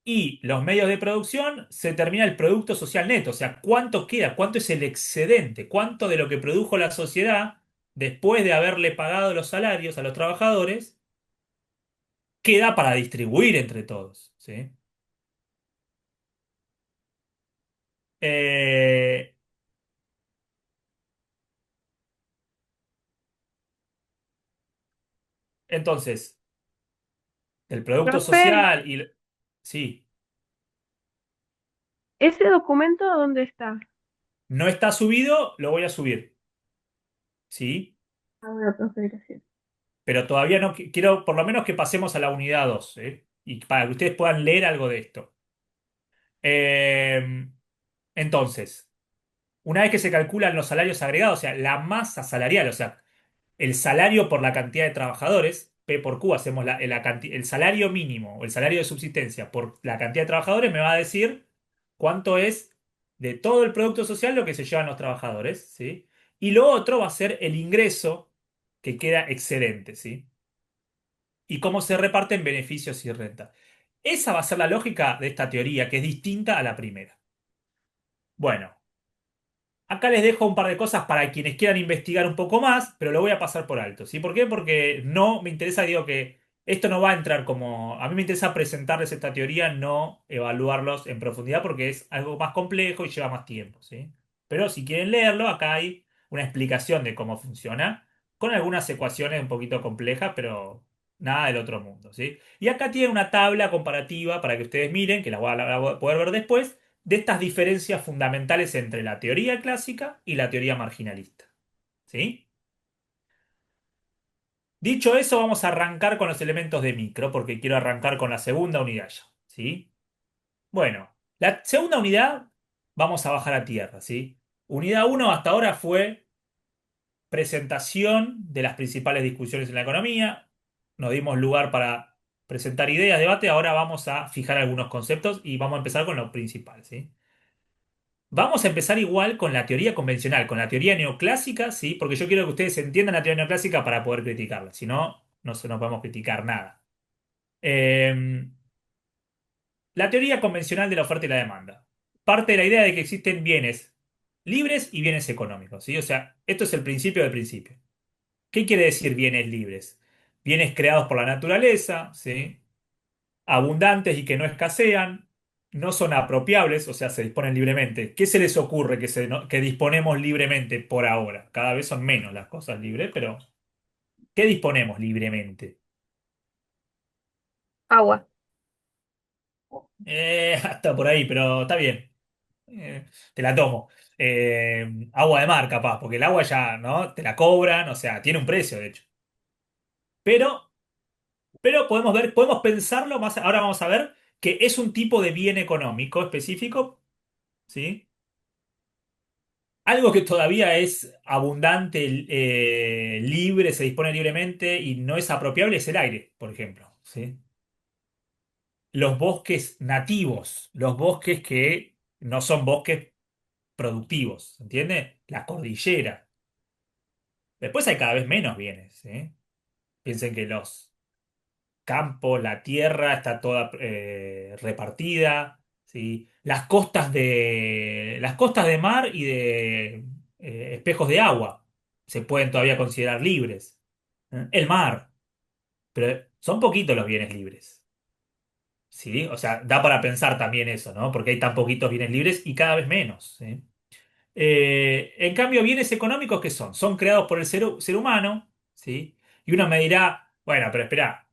y los medios de producción, se determina el producto social neto. O sea, cuánto queda, cuánto es el excedente, cuánto de lo que produjo la sociedad después de haberle pagado los salarios a los trabajadores queda para distribuir entre todos, ¿sí? Eh, entonces, el producto Profe, social y... Sí, ¿ese documento dónde está? no está subido, lo voy a subir, ¿sí? Ah, bueno, profe, gracias. Pero todavía no quiero por lo menos que pasemos a la unidad 2, ¿eh? Y para que ustedes puedan leer algo de esto. Eh, entonces, una vez que se calculan los salarios agregados, o sea, la masa salarial, o sea, el salario por la cantidad de trabajadores, P por Q, hacemos el salario mínimo o el salario de subsistencia por la cantidad de trabajadores, me va a decir cuánto es de todo el producto social lo que se llevan los trabajadores, ¿sí? Y lo otro va a ser el ingreso que queda excedente, ¿sí? Y cómo se reparten beneficios y renta. Esa va a ser la lógica de esta teoría, que es distinta a la primera. Bueno. Acá les dejo un par de cosas para quienes quieran investigar un poco más, pero lo voy a pasar por alto, ¿sí? ¿Por qué? Porque no me interesa, digo que esto no va a entrar como... A mí me interesa presentarles esta teoría, no evaluarlos en profundidad porque es algo más complejo y lleva más tiempo, ¿sí? Pero si quieren leerlo, acá hay una explicación de cómo funciona, con algunas ecuaciones un poquito complejas, pero nada del otro mundo, ¿sí? Y acá tiene una tabla comparativa para que ustedes miren, que la voy a poder ver después de estas diferencias fundamentales entre la teoría clásica y la teoría marginalista. ¿Sí? Dicho eso, vamos a arrancar con los elementos de micro, porque quiero arrancar con la segunda unidad ya. ¿Sí? Bueno, la segunda unidad vamos a bajar a tierra. ¿Sí? Unidad uno hasta ahora fue presentación de las principales discusiones en la economía. Nos dimos lugar para presentar ideas, debate. Ahora vamos a fijar algunos conceptos y vamos a empezar con lo principal. ¿Sí? Vamos a empezar igual con la teoría convencional, con la teoría neoclásica, ¿sí? Porque yo quiero que ustedes entiendan la teoría neoclásica para poder criticarla. Si no, no podemos criticar nada. Eh, la teoría convencional de la oferta y la demanda. Parte de la idea de que existen bienes libres y bienes económicos, ¿sí? O sea, esto es el principio del principio. ¿Qué quiere decir bienes libres? Bienes creados por la naturaleza, ¿sí? Abundantes y que no escasean, no son apropiables, o sea, se disponen libremente. ¿Qué se les ocurre que disponemos libremente por ahora? Cada vez son menos las cosas libres, pero ¿qué disponemos libremente? Agua. Hasta por ahí, pero está bien. Te la tomo. Agua de mar, capaz, porque el agua ya, ¿no? Te la cobran, o sea, tiene un precio, de hecho. Pero, pero podemos pensarlo más. Ahora vamos a ver que es un tipo de bien económico específico, ¿sí? Algo que todavía es abundante, libre, se dispone libremente y no es apropiable es el aire, por ejemplo, ¿sí? Los bosques nativos, los bosques que no son bosques productivos, ¿entiende? La cordillera. Después hay cada vez menos bienes, ¿sí? Piensen que los campos, la tierra está toda repartida, ¿sí? Las costas de mar y de espejos de agua se pueden todavía considerar libres. El mar, pero son poquitos los bienes libres. ¿Sí? O sea, da para pensar también eso, ¿no? Porque hay tan poquitos bienes libres y cada vez menos. ¿Sí? En cambio, bienes económicos, ¿qué son? Son creados por el ser humano, ¿sí? Y uno me dirá, bueno, pero espera,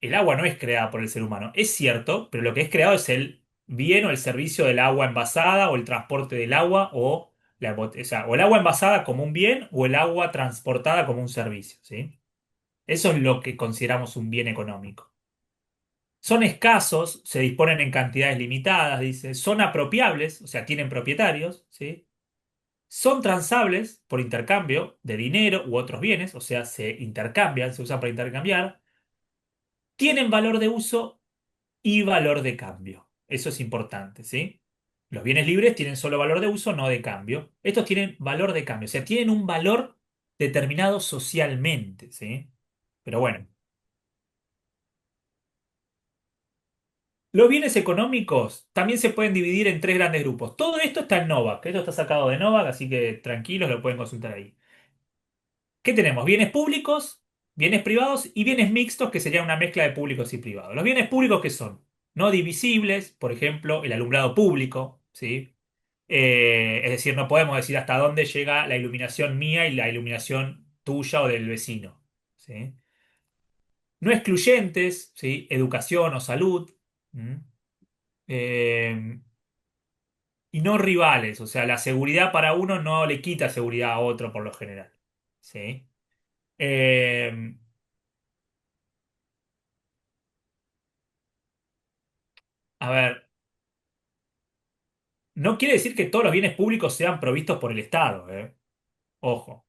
el agua no es creada por el ser humano. Es cierto, pero lo que es creado es el bien o el servicio del agua envasada o el transporte del agua o sea, o el agua envasada como un bien o el agua transportada como un servicio, ¿sí? Eso es lo que consideramos un bien económico. Son escasos, se disponen en cantidades limitadas, dice, son apropiables, o sea, tienen propietarios, ¿sí? Son transables por intercambio de dinero u otros bienes, o sea, se intercambian, se usan para intercambiar. Tienen valor de uso y valor de cambio. Eso es importante, ¿sí? Los bienes libres tienen solo valor de uso, no de cambio. Estos tienen valor de cambio, o sea, tienen un valor determinado socialmente, ¿sí? Pero bueno, los bienes económicos también se pueden dividir en tres grandes grupos. Todo esto está en Novak, esto está sacado de Novak, así que tranquilos, lo pueden consultar ahí. ¿Qué tenemos? Bienes públicos, bienes privados y bienes mixtos, que sería una mezcla de públicos y privados. Los bienes públicos, ¿qué son? No divisibles, por ejemplo, el alumbrado público, ¿sí? Es decir, no podemos decir hasta dónde llega la iluminación mía y la iluminación tuya o del vecino, ¿sí? No excluyentes, ¿sí? Educación o salud. ¿Mm? Eh, y no rivales, o sea, la seguridad para uno no le quita seguridad a otro por lo general, ¿sí? Eh, a ver, no quiere decir que todos los bienes públicos sean provistos por el Estado, ¿eh? Ojo.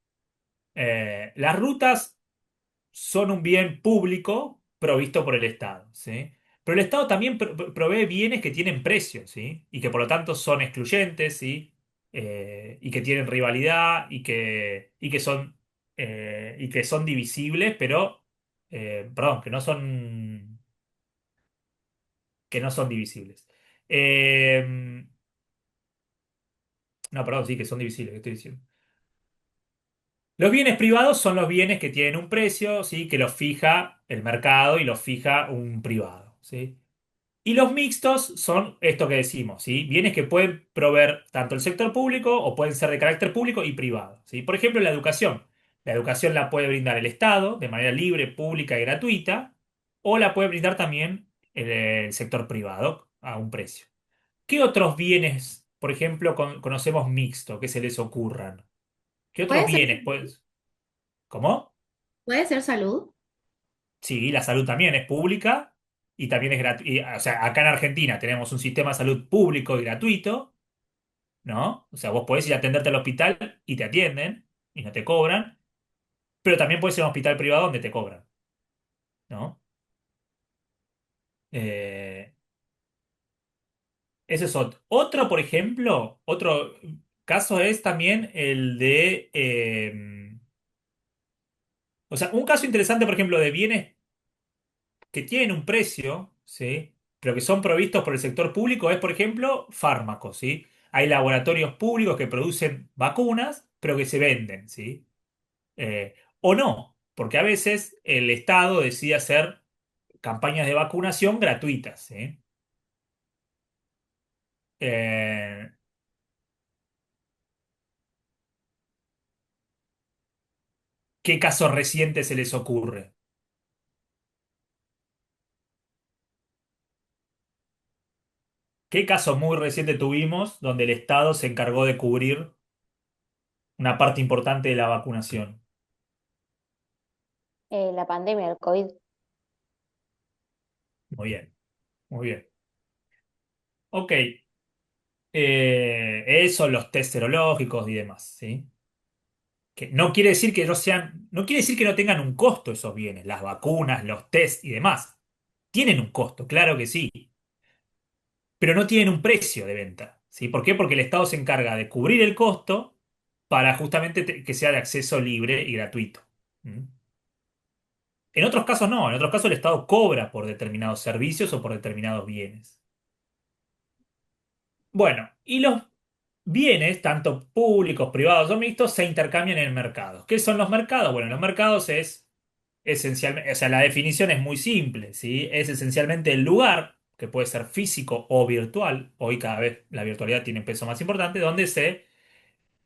Las rutas son un bien público provisto por el Estado, ¿sí? Pero el Estado también provee bienes que tienen precio, ¿sí? Y que por lo tanto son excluyentes, ¿sí? Y que tienen rivalidad y que son divisibles, pero, perdón, que no son divisibles. Eh, no, perdón, sí, que son divisibles, ¿qué estoy diciendo? Los bienes privados son los bienes que tienen un precio, ¿sí? Que los fija el mercado y los fija un privado, ¿sí? Y los mixtos son esto que decimos, ¿sí? Bienes que pueden proveer tanto el sector público o pueden ser de carácter público y privado, ¿sí? Por ejemplo, la educación. La educación la puede brindar el Estado de manera libre, pública y gratuita, o la puede brindar también el sector privado a un precio. ¿Qué otros bienes, por ejemplo, conocemos mixto que se les ocurran? ¿Qué otros ¿Puede ser, bienes? Pues, ¿cómo? puede ser salud? Sí, la salud también es pública y también es gratuita. O sea, acá en Argentina tenemos un sistema de salud público y gratuito, ¿no? O sea, vos podés ir a atenderte al hospital y te atienden y no te cobran, pero también puedes ir a un hospital privado donde te cobran, ¿no? Eh, ese es otro. Otro, por ejemplo, otro caso es también el de... o sea, un caso interesante, por ejemplo, de bienes que tienen un precio, ¿sí? Pero que son provistos por el sector público es, por ejemplo, fármacos, ¿sí? Hay laboratorios públicos que producen vacunas, pero que se venden, ¿sí? O no, porque a veces el Estado decide hacer campañas de vacunación gratuitas, ¿sí? Eh, ¿Qué caso reciente se les ocurre? ¿Qué caso muy reciente tuvimos donde el Estado se encargó de cubrir una parte importante de la vacunación? La pandemia del COVID. Muy bien, muy bien. Ok. Eso, los test serológicos y demás, ¿sí? Que no quiere decir que no sean, no quiere decir que no tengan un costo esos bienes, las vacunas, los test y demás. Tienen un costo, claro que sí, pero no tienen un precio de venta, ¿sí? ¿Por qué? Porque el Estado se encarga de cubrir el costo para justamente que sea de acceso libre y gratuito. ¿Mm? En otros casos no, en otros casos el Estado cobra por determinados servicios o por determinados bienes. Bueno, bienes, tanto públicos, privados o mixtos, se intercambian en mercados. ¿Qué son los mercados? Bueno, los mercados es esencialmente, o sea, la definición es muy simple, ¿sí? Es esencialmente el lugar, que puede ser físico o virtual, hoy cada vez la virtualidad tiene un peso más importante, donde se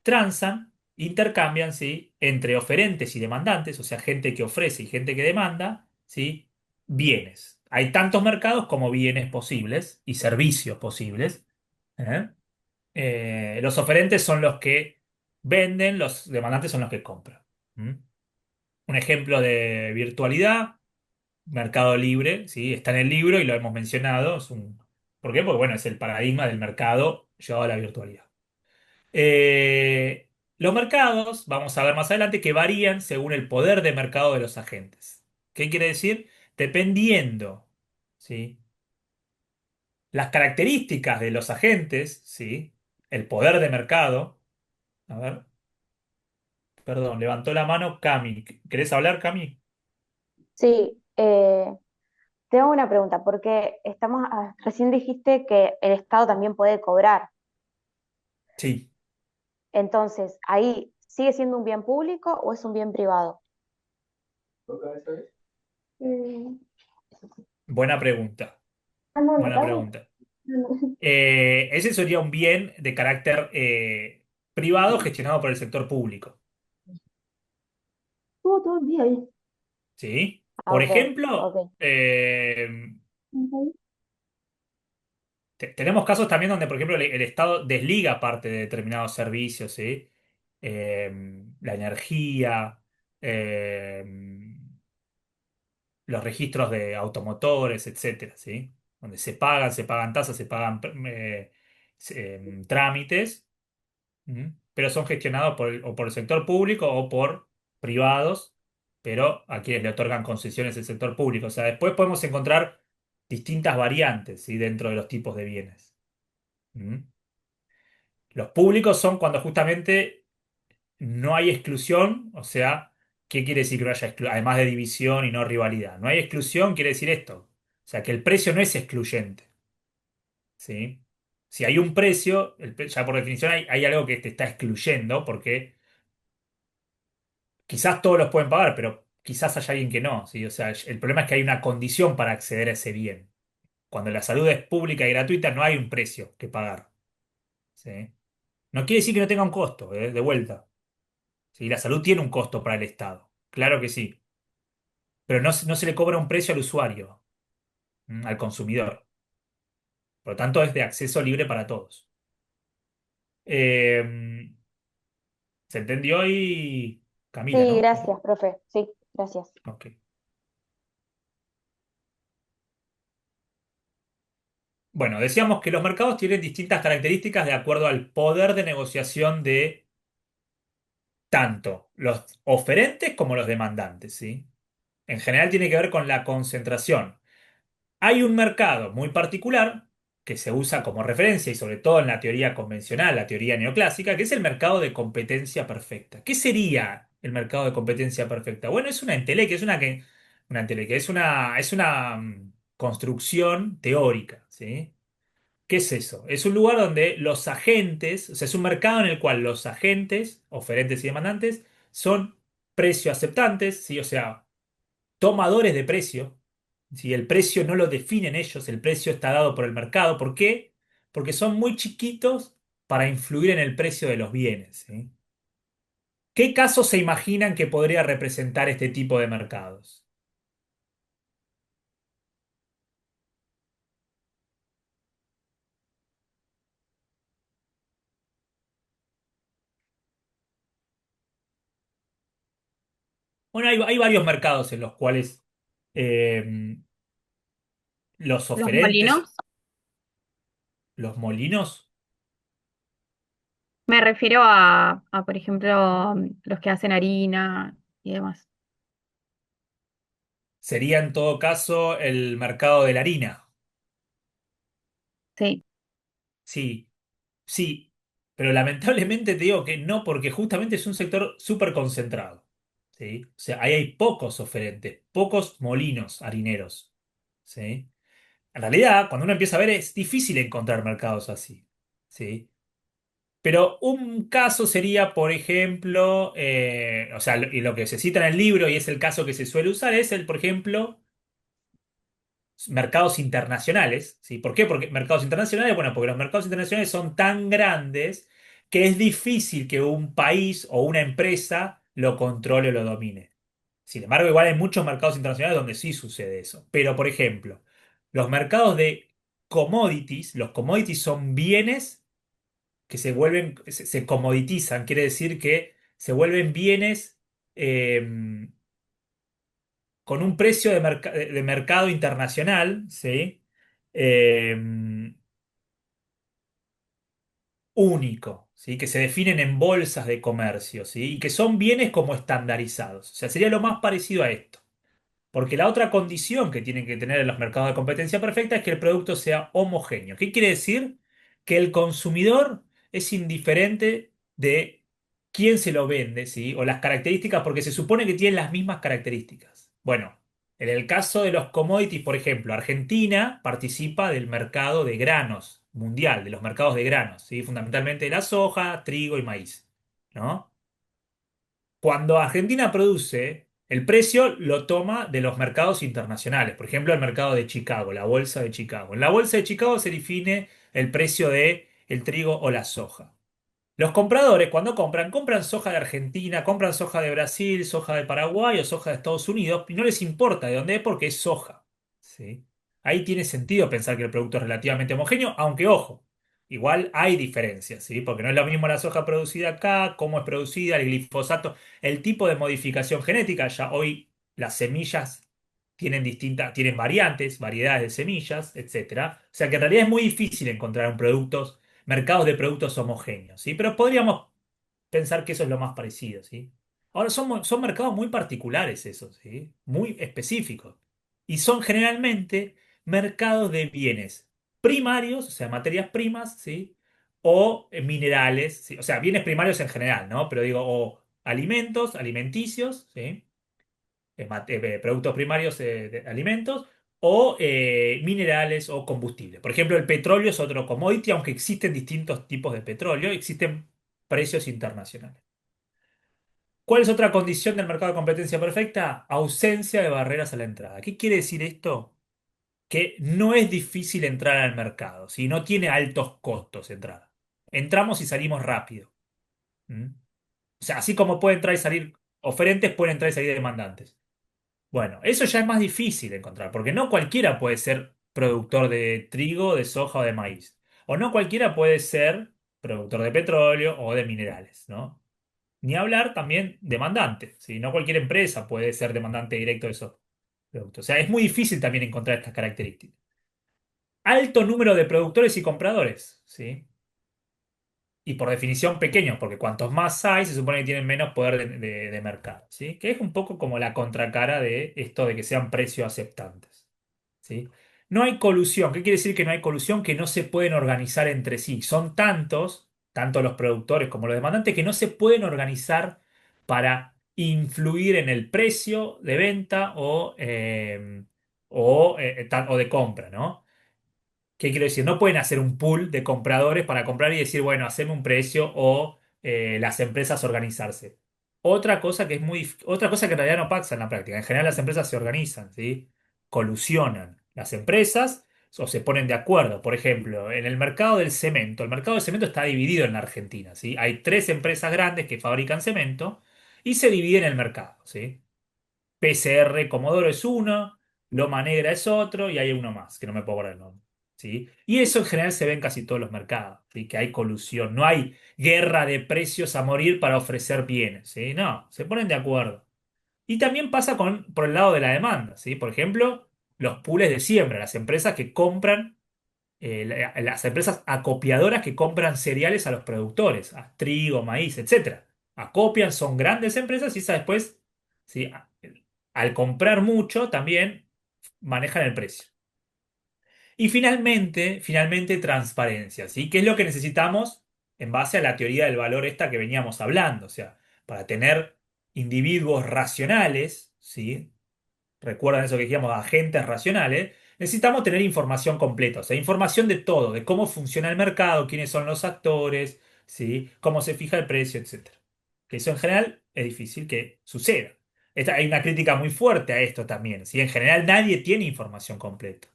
transan, intercambian, ¿sí? Entre oferentes y demandantes, o sea, gente que ofrece y gente que demanda, ¿sí? Bienes. Hay tantos mercados como bienes posibles y servicios posibles. ¿Eh? Los oferentes son los que venden, los demandantes son los que compran. ¿Mm? Un ejemplo de virtualidad, Mercado Libre, ¿sí? Está en el libro y lo hemos mencionado. ¿Por qué? Porque bueno, es el paradigma del mercado llevado a la virtualidad. Los mercados, vamos a ver más adelante, que varían según el poder de mercado de los agentes. ¿Qué quiere decir? Dependiendo, ¿sí? Las características de los agentes, ¿sí? El poder de mercado. A ver, perdón, levantó la mano Cami. ¿Querés hablar, Cami? Sí, tengo una pregunta, porque recién dijiste que el Estado también puede cobrar. Sí, Entonces, ¿ahí sigue siendo un bien público o es un bien privado? Mm, buena pregunta. no, Buena notable. pregunta. Ese sería un bien de carácter privado gestionado por el sector público. Estuvo todo el día ahí. ¿Sí? Ah, Por ok, ejemplo, ok. tenemos casos también donde, por ejemplo, el Estado desliga parte de determinados servicios, ¿sí? La energía, eh, los registros de automotores, etcétera, ¿sí? Donde se pagan tasas, se pagan trámites, pero son gestionados o por el sector público o por privados, pero a quienes le otorgan concesiones el sector público. O sea, después podemos encontrar distintas variantes, ¿sí? Dentro de los tipos de bienes. ¿Mm? Los públicos son cuando justamente no hay exclusión, o sea, ¿qué quiere decir que no haya exclusión? Además de división y no rivalidad. No hay exclusión, quiere decir esto. O sea, que el precio no es excluyente, ¿sí? Si hay un precio, ya por definición hay algo que te está excluyendo, porque quizás todos los pueden pagar, pero quizás haya alguien que no, ¿sí? O sea, el problema es que hay una condición para acceder a ese bien. Cuando la salud es pública y gratuita, no hay un precio que pagar, ¿sí? No quiere decir que no tenga un costo, de vuelta. ¿Sí? La salud tiene un costo para el Estado, claro que sí, pero no se le cobra un precio al usuario, al consumidor. Por lo tanto, es de acceso libre para todos. Eh, ¿Se entendió y Camila, Sí, ¿no? gracias, profe. Sí, gracias. Ok. Bueno, decíamos que los mercados tienen distintas características de acuerdo al poder de negociación de tanto los oferentes como los demandantes, ¿sí? En general tiene que ver con la concentración. Hay un mercado muy particular que se usa como referencia y sobre todo en la teoría convencional, la teoría neoclásica, que es el mercado de competencia perfecta. ¿Qué sería el mercado de competencia perfecta? Bueno, es una entelequia, una entelequia, es una construcción teórica, ¿sí? ¿Qué es eso? Es un lugar donde los agentes, o sea, es un mercado en el cual los agentes, oferentes y demandantes, son precio aceptantes, ¿sí? O sea, tomadores de precio. Si el precio no lo definen ellos, el precio está dado por el mercado. ¿Por qué? Porque son muy chiquitos para influir en el precio de los bienes, ¿sí? ¿Qué casos se imaginan que podría representar este tipo de mercados? Bueno, hay varios mercados en los cuales eh, los Los oferentes, molinos, los molinos, me refiero por ejemplo, los que hacen harina y demás. sería en todo caso el mercado de la harina. Sí, Sí, sí, pero lamentablemente te digo que no, porque justamente es un sector súper concentrado. ¿Sí? O sea, ahí hay pocos oferentes, pocos molinos harineros. ¿Sí? En realidad, cuando uno empieza a ver, es difícil encontrar mercados así. ¿Sí? Pero un caso sería, por ejemplo, o sea, y lo que se cita en el libro, y es el caso que se suele usar, es el, por ejemplo, mercados internacionales, ¿sí? ¿Por qué? Porque mercados internacionales, bueno, porque los mercados internacionales son tan grandes que es difícil que un país o una empresa lo controle o lo domine. Sin embargo, igual hay muchos mercados internacionales donde sí sucede eso. Pero, por ejemplo, los mercados de commodities, los commodities son bienes que se vuelven, se comoditizan, quiere decir que se vuelven bienes eh, con un precio de mercado internacional, ¿sí? Eh, único, ¿sí? Que se definen en bolsas de comercio, ¿sí? Y que son bienes como estandarizados. O sea, sería lo más parecido a esto. Porque la otra condición que tienen que tener en los mercados de competencia perfecta es que el producto sea homogéneo. ¿Qué quiere decir? Que el consumidor es indiferente de quién se lo vende, ¿sí? O las características, porque se supone que tienen las mismas características. Bueno, en el caso de los commodities, por ejemplo, Argentina participa del mercado de granos mundial, de los mercados de granos, ¿sí? Fundamentalmente de la soja, trigo y maíz, ¿no? Cuando Argentina produce, el precio lo toma de los mercados internacionales. Por ejemplo, el mercado de Chicago, la bolsa de Chicago. En la bolsa de Chicago se define el precio de el trigo o la soja. Los compradores, cuando compran, compran soja de Argentina, compran soja de Brasil, soja de Paraguay o soja de Estados Unidos, y no les importa de dónde es porque es soja. ¿Sí? Ahí tiene sentido pensar que el producto es relativamente homogéneo, aunque ojo, igual hay diferencias, ¿sí? Porque no es lo mismo la soja producida acá, cómo es producida, el glifosato, el tipo de modificación genética. Ya hoy las semillas tienen variantes, variedades de semillas, etcétera. O sea que en realidad es muy difícil encontrar un producto mercados de productos homogéneos, ¿sí? Pero podríamos pensar que eso es lo más parecido, ¿sí? Ahora, son mercados muy particulares esos, ¿sí? Muy específicos. Y son generalmente mercados de bienes primarios, o sea, materias primas, ¿sí? O minerales, ¿sí? O sea, bienes primarios en general, ¿no? Pero digo, o alimentos, alimenticios, ¿sí? Productos primarios de alimentos o minerales o combustibles. Por ejemplo, el petróleo es otro commodity, aunque existen distintos tipos de petróleo, existen precios internacionales. ¿Cuál es otra condición del mercado de competencia perfecta? Ausencia de barreras a la entrada. ¿Qué quiere decir esto? Que no es difícil entrar al mercado, si no tiene altos costos entrar. Entramos y salimos rápido. ¿Mm? O sea, así como pueden entrar y salir oferentes, pueden entrar y salir demandantes. Bueno, eso ya es más difícil de encontrar, porque no cualquiera puede ser productor de trigo, de soja o de maíz. O no cualquiera puede ser productor de petróleo o de minerales, ¿no? Ni hablar también demandante, ¿sí? No cualquier empresa puede ser demandante directo de esos productos. O sea, es muy difícil también encontrar estas características. Alto número de productores y compradores, ¿sí? Y por definición pequeños, porque cuantos más hay, se supone que tienen menos poder de mercado, ¿sí? Que es un poco como la contracara de esto de que sean precios aceptantes, ¿sí? No hay colusión. ¿Qué quiere decir que no hay colusión? Que no se pueden organizar entre sí. Son tantos, tanto los productores como los demandantes, que no se pueden organizar para influir en el precio de venta o de compra, ¿no? ¿Qué quiero decir? No pueden hacer un pool de compradores para comprar y decir, bueno, haceme un precio o las empresas organizarse. Otra cosa que en realidad no pasa en la práctica. En general las empresas se organizan, ¿sí? Colusionan. Las empresas o se ponen de acuerdo. Por ejemplo, en el mercado del cemento está dividido en la Argentina, ¿sí? Hay tres empresas grandes que fabrican cemento y se dividen el mercado, ¿sí? PCR Comodoro es uno, Loma Negra es otro y hay uno más, que no me puedo acordar el nombre. ¿Sí? Y eso en general se ve en casi todos los mercados, ¿sí? Que hay colusión, no hay guerra de precios a morir para ofrecer bienes, ¿sí? No, se ponen de acuerdo. Y también pasa por el lado de la demanda, ¿sí? Por ejemplo, los pools de siembra, las empresas que compran, las empresas acopiadoras que compran cereales a los productores, a trigo, maíz, etcétera. Acopian, son grandes empresas y esas después, ¿sí? Al comprar mucho, también manejan el precio. Y finalmente, transparencia, ¿sí? ¿Qué es lo que necesitamos en base a la teoría del valor esta que veníamos hablando? O sea, para tener individuos racionales, ¿sí? Recuerdan eso que decíamos, agentes racionales, necesitamos tener información completa, o sea, información de todo, de cómo funciona el mercado, quiénes son los actores, ¿sí? Cómo se fija el precio, etcétera. Que eso en general es difícil que suceda. Hay una crítica muy fuerte a esto también, ¿sí? En general nadie tiene información completa,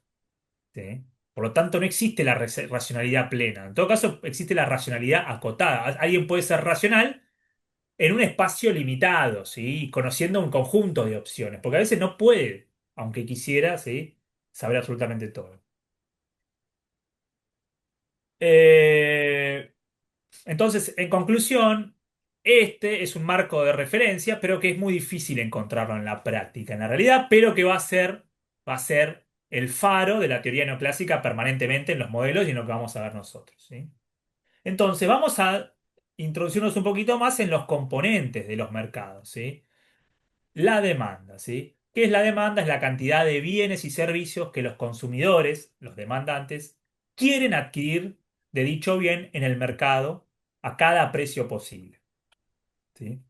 ¿sí? Por lo tanto, no existe la racionalidad plena. En todo caso, existe la racionalidad acotada. Alguien puede ser racional en un espacio limitado, ¿sí? Conociendo un conjunto de opciones, porque a veces no puede, aunque quisiera, ¿sí? Saber absolutamente todo. Eh, entonces, en conclusión, este es un marco de referencia, pero que es muy difícil encontrarlo en la práctica, en la realidad, pero que va a ser el faro de la teoría neoclásica permanentemente en los modelos y en lo que vamos a ver nosotros, ¿sí? Entonces, vamos a introducirnos un poquito más en los componentes de los mercados, ¿sí? La demanda, ¿sí? ¿Qué es la demanda? Es la cantidad de bienes y servicios que los consumidores, los demandantes, quieren adquirir de dicho bien en el mercado a cada precio posible, ¿sí?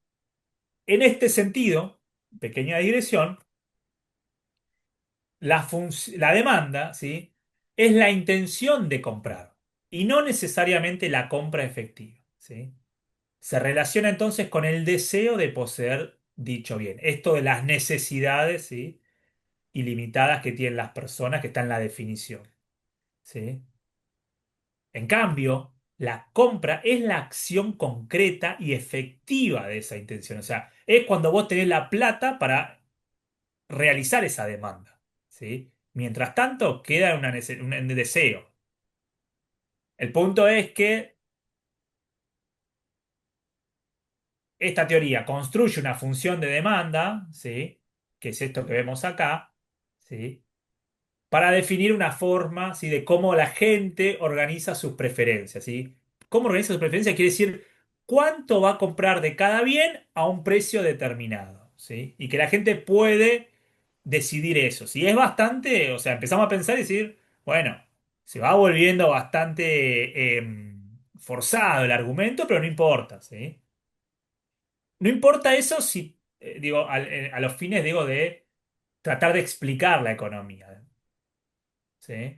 En este sentido, pequeña digresión, la demanda, ¿sí? Es la intención de comprar y no necesariamente la compra efectiva, ¿sí? Se relaciona entonces con el deseo de poseer dicho bien. Esto de las necesidades, ¿sí? Ilimitadas que tienen las personas, que está en la definición, ¿sí? En cambio, la compra es la acción concreta y efectiva de esa intención. O sea, es cuando vos tenés la plata para realizar esa demanda, ¿sí? Mientras tanto, queda un deseo. El punto es que esta teoría construye una función de demanda, ¿sí? Que es esto que vemos acá, ¿sí? Para definir una forma, ¿sí? De cómo la gente organiza sus preferencias, ¿sí? ¿Cómo organiza sus preferencias? Quiere decir cuánto va a comprar de cada bien a un precio determinado, ¿sí? Y que la gente puede decidir eso, ¿sí? Es bastante, o sea, empezamos a pensar y decir, bueno, se va volviendo bastante forzado el argumento, pero no importa, ¿sí? No importa eso si, digo, a los fines, digo, de tratar de explicar la economía, ¿sí?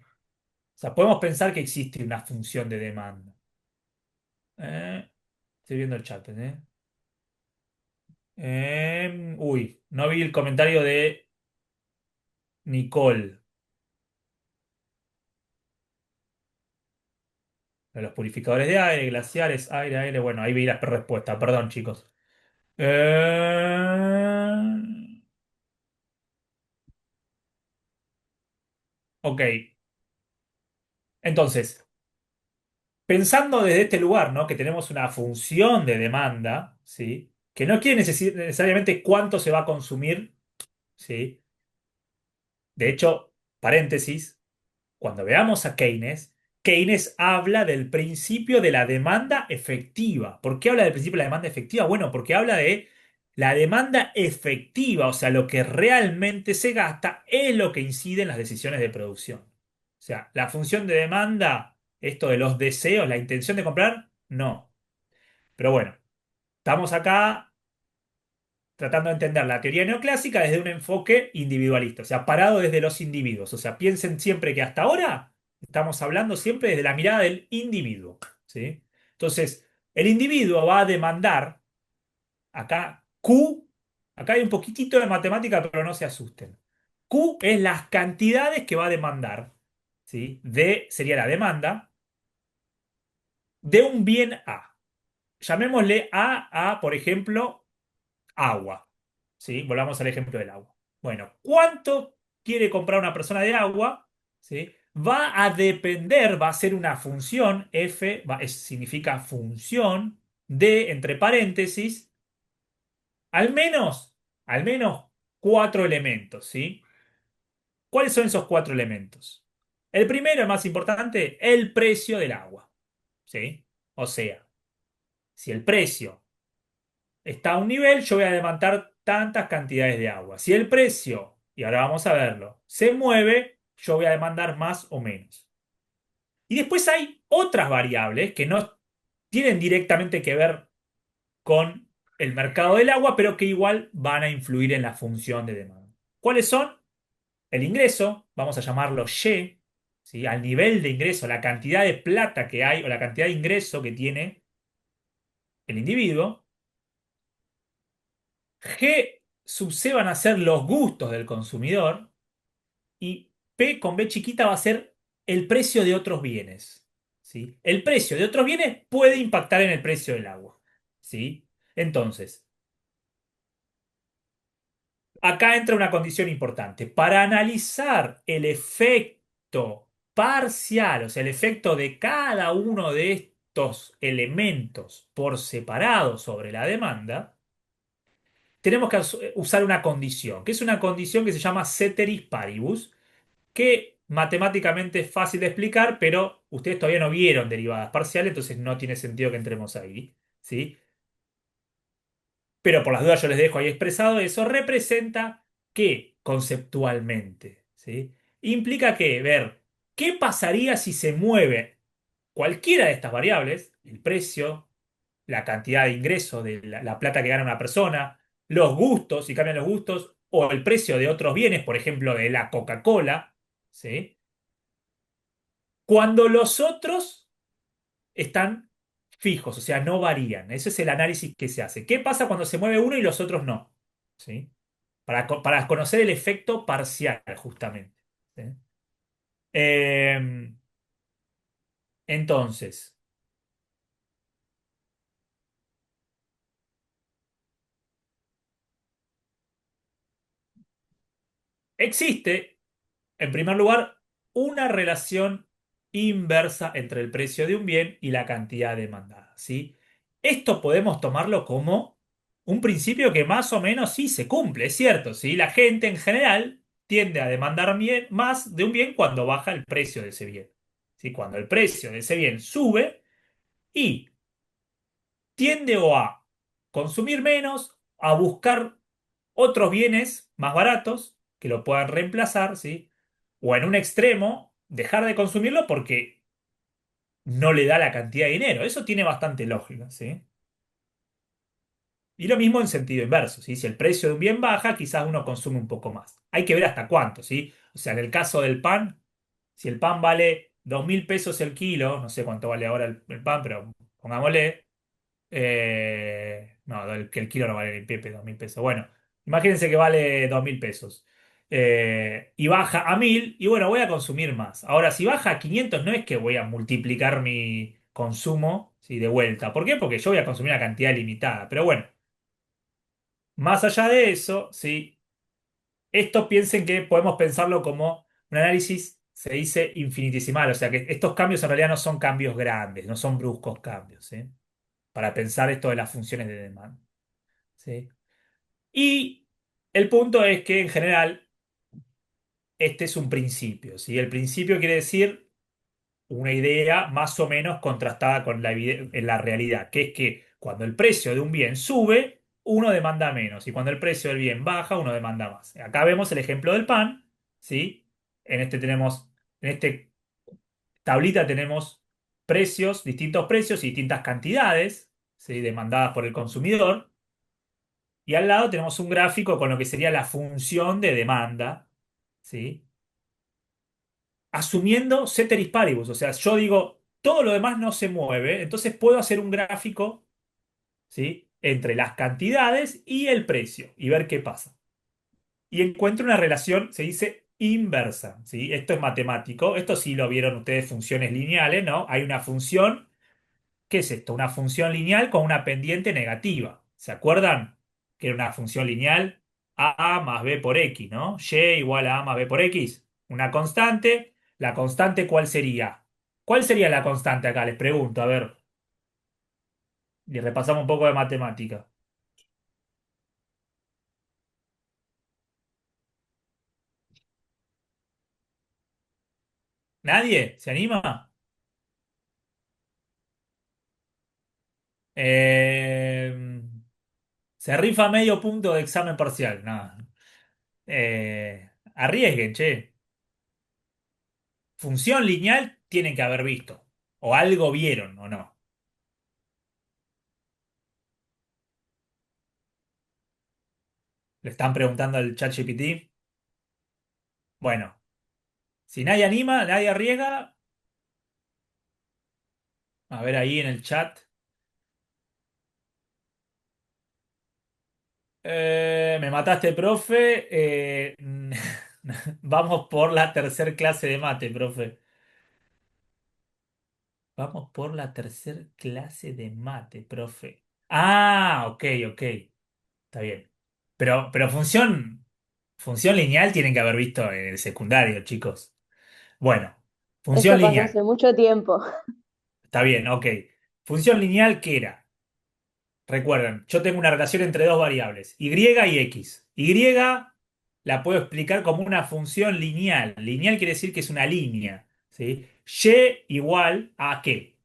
O sea, podemos pensar que existe una función de demanda. Estoy viendo el chat, ¿eh? Uy, no vi el comentario de Nicole, de los purificadores de aire, glaciares, aire, aire. Bueno, ahí vi la respuesta. Perdón, chicos. Eh, ok, entonces, pensando desde este lugar, ¿no? Que tenemos una función de demanda, ¿sí? Que no quiere necesariamente cuánto se va a consumir, ¿sí? De hecho, paréntesis. Cuando veamos a Keynes, Keynes habla del principio de la demanda efectiva. ¿Por qué habla del principio de la demanda efectiva? Bueno, porque habla de la demanda efectiva, o sea, lo que realmente se gasta es lo que incide en las decisiones de producción. O sea, la función de demanda, esto de los deseos, la intención de comprar, no. Pero bueno, estamos acá tratando de entender la teoría neoclásica desde un enfoque individualista, o sea, parado desde los individuos. O sea, piensen siempre que hasta ahora estamos hablando siempre desde la mirada del individuo, ¿sí? Entonces, el individuo va a demandar, acá Q, acá hay un poquitito de matemática, pero no se asusten. Q es las cantidades que va a demandar, ¿sí? Sería la demanda de un bien A. Llamémosle A, por ejemplo, agua. ¿Sí? Volvamos al ejemplo del agua. Bueno, ¿cuánto quiere comprar una persona de agua? ¿Sí? Va a depender, va a ser una función, F significa función de, entre paréntesis, al menos cuatro elementos, ¿sí? ¿Cuáles son esos cuatro elementos? El primero, el más importante, el precio del agua, ¿sí? O sea, si el precio está a un nivel, yo voy a demandar tantas cantidades de agua. Si el precio, y ahora vamos a verlo, se mueve, yo voy a demandar más o menos. Y después hay otras variables que no tienen directamente que ver con el mercado del agua, pero que igual van a influir en la función de demanda. ¿Cuáles son? El ingreso, vamos a llamarlo Y, ¿sí? Al nivel de ingreso, la cantidad de plata que hay o la cantidad de ingreso que tiene el individuo, G sub C van a ser los gustos del consumidor y P con B chiquita va a ser el precio de otros bienes. ¿Sí? El precio de otros bienes puede impactar en el precio del agua. ¿Sí? Entonces, acá entra una condición importante. Para analizar el efecto parcial, o sea, el efecto de cada uno de estos elementos por separado sobre la demanda, tenemos que usar una condición, que es una condición que se llama ceteris paribus, que matemáticamente es fácil de explicar, pero ustedes todavía no vieron derivadas parciales, entonces no tiene sentido que entremos ahí, ¿sí? Pero por las dudas yo les dejo ahí expresado, eso representa que conceptualmente, ¿sí? Implica que ver qué pasaría si se mueve cualquiera de estas variables, el precio, la cantidad de ingreso de la plata que gana una persona, los gustos, si cambian los gustos, o el precio de otros bienes, por ejemplo, de la Coca-Cola, ¿sí? Cuando los otros están fijos, o sea, no varían. Ese es el análisis que se hace. ¿Qué pasa cuando se mueve uno y los otros no? ¿Sí? Para conocer el efecto parcial, justamente. ¿Sí? Eh, entonces, existe, en primer lugar, una relación inversa entre el precio de un bien y la cantidad demandada, ¿sí? Esto podemos tomarlo como un principio que más o menos sí se cumple, es cierto, ¿sí? La gente en general tiende a demandar más de un bien cuando baja el precio de ese bien, ¿sí? Cuando el precio de ese bien sube y tiende o a consumir menos, a buscar otros bienes más baratos que lo puedan reemplazar, ¿sí? O en un extremo, dejar de consumirlo porque no le da la cantidad de dinero. Eso tiene bastante lógica, ¿sí? Y lo mismo en sentido inverso, ¿sí? Si el precio de un bien baja, quizás uno consume un poco más. Hay que ver hasta cuánto, ¿sí? O sea, en el caso del pan, si el pan vale 2.000 pesos el kilo, no sé cuánto vale ahora el pan, pero pongámosle, no, que el kilo no vale ni pepe, 2.000 pesos. Bueno, imagínense que vale 2.000 pesos. Y baja a 1.000, y bueno, voy a consumir más. Ahora, si baja a 500, no es que voy a multiplicar mi consumo, ¿sí? De vuelta. ¿Por qué? Porque yo voy a consumir una cantidad limitada. Pero bueno, más allá de eso, ¿sí? Esto piensen que podemos pensarlo como un análisis, se dice infinitesimal. O sea que estos cambios en realidad no son cambios grandes, no son bruscos cambios, ¿sí? Para pensar esto de las funciones de demanda. ¿Sí? Y el punto es que en general este es un principio, ¿sí? El principio quiere decir una idea más o menos contrastada con en la realidad, que es que cuando el precio de un bien sube, uno demanda menos, y cuando el precio del bien baja, uno demanda más. Acá vemos el ejemplo del pan, ¿sí? En este tablita tenemos precios, distintos precios y distintas cantidades, ¿sí? Demandadas por el consumidor. Y al lado tenemos un gráfico con lo que sería la función de demanda, ¿sí? Asumiendo ceteris paribus, o sea, yo digo, todo lo demás no se mueve, entonces puedo hacer un gráfico, ¿sí? Entre las cantidades y el precio y ver qué pasa. Y encuentro una relación, se dice inversa, ¿sí? Esto es matemático, esto sí lo vieron ustedes, funciones lineales, ¿no? Hay una función. ¿Qué es esto? Una función lineal con una pendiente negativa. ¿Se acuerdan? Que era una función lineal a más b por x, ¿no? Y igual a más b por x. Una constante. ¿La constante cuál sería? ¿Cuál sería la constante acá? Les pregunto, a ver. Y repasamos un poco de matemática. ¿Nadie? ¿Se anima? Eh, Se rifa medio punto de examen parcial. Nada. Arriesguen, che. Función lineal tienen que haber visto. O algo vieron, ¿o no? Le están preguntando al ChatGPT. Bueno, si nadie anima, nadie arriesga, a ver ahí en el chat. Me mataste, profe. Vamos por la tercer clase de mate, profe. Vamos por la tercer clase de mate, profe. Ah, ok, ok. Está bien. Pero función lineal tienen que haber visto en el secundario, chicos. Bueno, función Eso pasó lineal. hace mucho tiempo. Está bien, ok. Función lineal, ¿qué era? Recuerden, yo tengo una relación entre dos variables, y y x. Y la puedo explicar como una función lineal. Lineal quiere decir que es una línea, ¿sí? Y igual a ¿qué?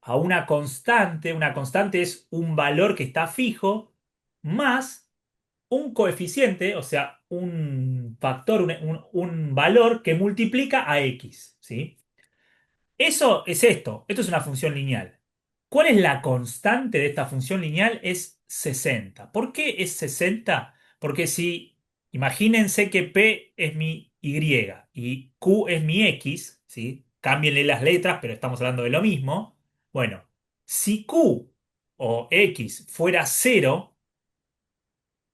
A una constante. Una constante es un valor que está fijo más un coeficiente, o sea, un factor, un valor que multiplica a x, ¿sí? Eso es esto. Esto es una función lineal. ¿Cuál es la constante de esta función lineal? Es 60. ¿Por qué es 60? Porque si, imagínense que P es mi Y y Q es mi X, ¿sí? Cámbienle las letras, pero estamos hablando de lo mismo. Bueno, si Q o X fuera cero,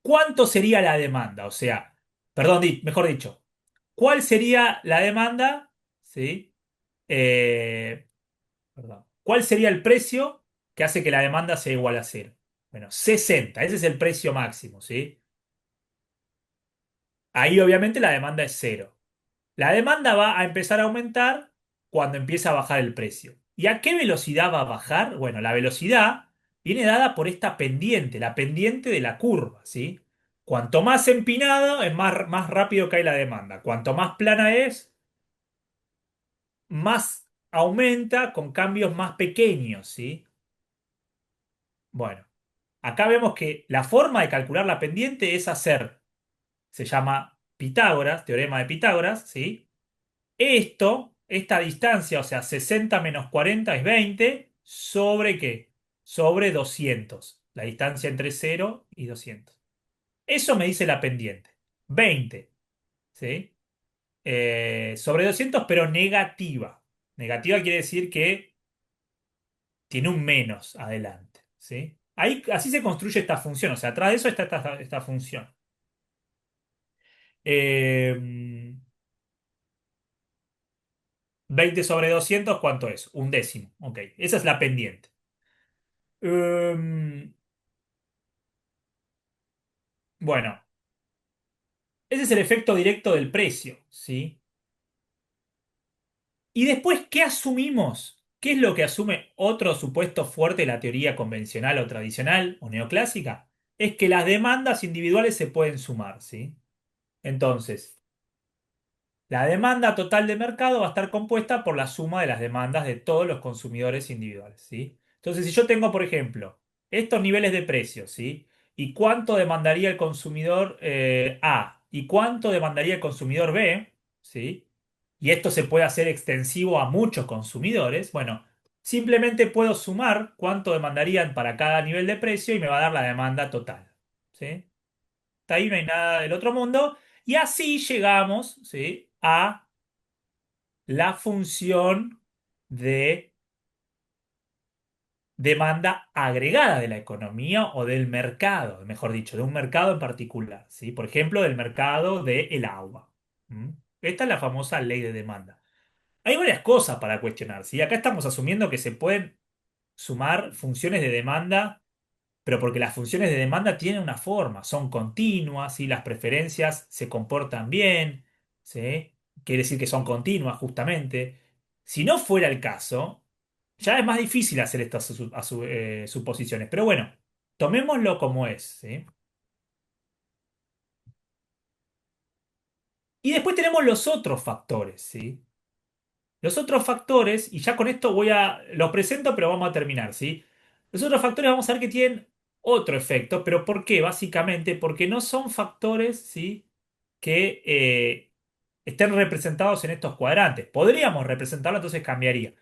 ¿cuánto sería la demanda? O sea, perdón, mejor dicho, ¿cuál sería la demanda? ¿Sí? Eh, Perdón. ¿Cuál sería el precio que hace que la demanda sea igual a cero? Bueno, 60. Ese es el precio máximo, ¿sí? Ahí obviamente la demanda es cero. La demanda va a empezar a aumentar cuando empieza a bajar el precio. ¿Y a qué velocidad va a bajar? Bueno, la velocidad viene dada por esta pendiente, la pendiente de la curva, ¿sí? Cuanto más empinado, es más rápido cae la demanda. Cuanto más plana es, más aumenta con cambios más pequeños, ¿sí? Bueno. Acá vemos que la forma de calcular la pendiente es hacer, se llama Pitágoras, teorema de Pitágoras, ¿sí? Esta distancia, o sea, 60 menos 40 es 20, ¿sobre qué? Sobre 200, la distancia entre 0 y 200. Eso me dice la pendiente, 20, ¿sí? Sobre 200, pero negativa. Negativa quiere decir que tiene un menos adelante, ¿sí? Ahí, así se construye esta función, o sea, atrás de eso está esta función. Eh, 20 sobre 200, ¿cuánto es? Un décimo. Ok, esa es la pendiente. Eh, bueno, ese es el efecto directo del precio, ¿sí? Y después, ¿qué asumimos? ¿Qué es lo que asume otro supuesto fuerte de la teoría convencional o tradicional o neoclásica? Es que las demandas individuales se pueden sumar, ¿sí? Entonces, la demanda total de mercado va a estar compuesta por la suma de las demandas de todos los consumidores individuales, ¿sí? Entonces, si yo tengo, por ejemplo, estos niveles de precios, ¿sí? ¿Y cuánto demandaría el consumidor A? ¿Y cuánto demandaría el consumidor B? ¿Sí? Y esto se puede hacer extensivo a muchos consumidores. Bueno, simplemente puedo sumar cuánto demandarían para cada nivel de precio y me va a dar la demanda total, ¿sí? Hasta ahí no hay nada del otro mundo. Y así llegamos, ¿sí? A la función de demanda agregada de la economía o del mercado, mejor dicho, de un mercado en particular, ¿sí? Por ejemplo, del mercado del agua. ¿Mm? Esta es la famosa ley de demanda. Hay varias cosas para cuestionar, ¿sí? Acá estamos asumiendo que se pueden sumar funciones de demanda, pero porque las funciones de demanda tienen una forma, son continuas, y las preferencias se comportan bien, ¿sí? Quiere decir que son continuas, justamente. Si no fuera el caso, ya es más difícil hacer estas suposiciones. Pero bueno, tomémoslo como es, ¿sí? Y después tenemos los otros factores, ¿sí? Los otros factores, y ya con esto los presento, pero vamos a terminar, ¿sí? Los otros factores vamos a ver que tienen otro efecto, pero ¿por qué? Básicamente porque no son factores, ¿sí? Que estén representados en estos cuadrantes. Podríamos representarlo, entonces cambiaría.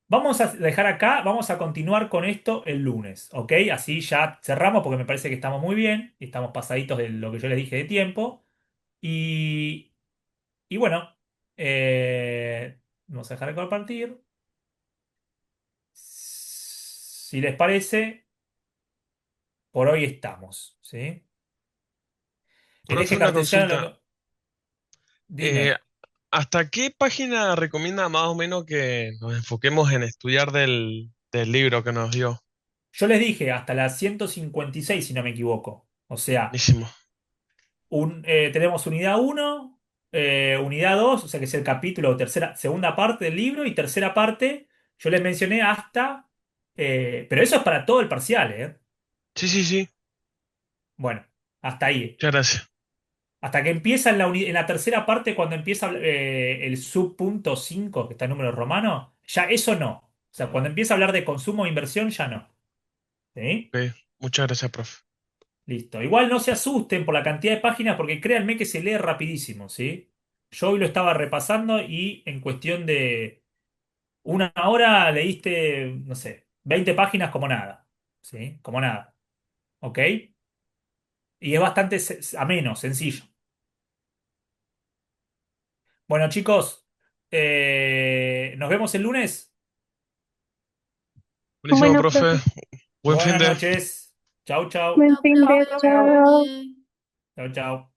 Vamos a dejar acá, vamos a continuar con esto el lunes, ¿ok? Así ya cerramos porque me parece que estamos muy bien, y estamos pasaditos de lo que yo les dije de tiempo. Y, y bueno, vamos a dejar de compartir. Si les parece, por hoy estamos, ¿sí? El Profe, eje una cartesiano, consulta. Eh, dime. ¿Hasta qué página recomienda más o menos que nos enfoquemos en estudiar del libro que nos dio? Yo les dije hasta la 156 si no me equivoco. O sea, Buenísimo. tenemos unidad uno, unidad 2, o sea que es el capítulo, segunda parte del libro y tercera parte, yo les mencioné hasta, pero eso es para todo el parcial, ¿eh? Sí, sí, sí. Bueno, hasta ahí. Muchas gracias. Hasta que empieza en la tercera parte, cuando empieza el subpunto 5 que está en número romano, ya eso no. O sea, cuando empieza a hablar de consumo e inversión, ya no. ¿Sí? Ok, muchas gracias, profe. Listo. Igual no se asusten por la cantidad de páginas porque créanme que se lee rapidísimo, ¿sí? Yo hoy lo estaba repasando y en cuestión de una hora leíste, no sé, 20 páginas como nada, ¿sí? Como nada, ¿ok? Y es bastante ameno, sencillo. Bueno, chicos, nos vemos el lunes. Buenísimo, Bueno, profe. profe, Buen fin Buenas de... noches. Chau, chau. buen Chao, fin de, profe, chao. buenas noches. Chau, chau.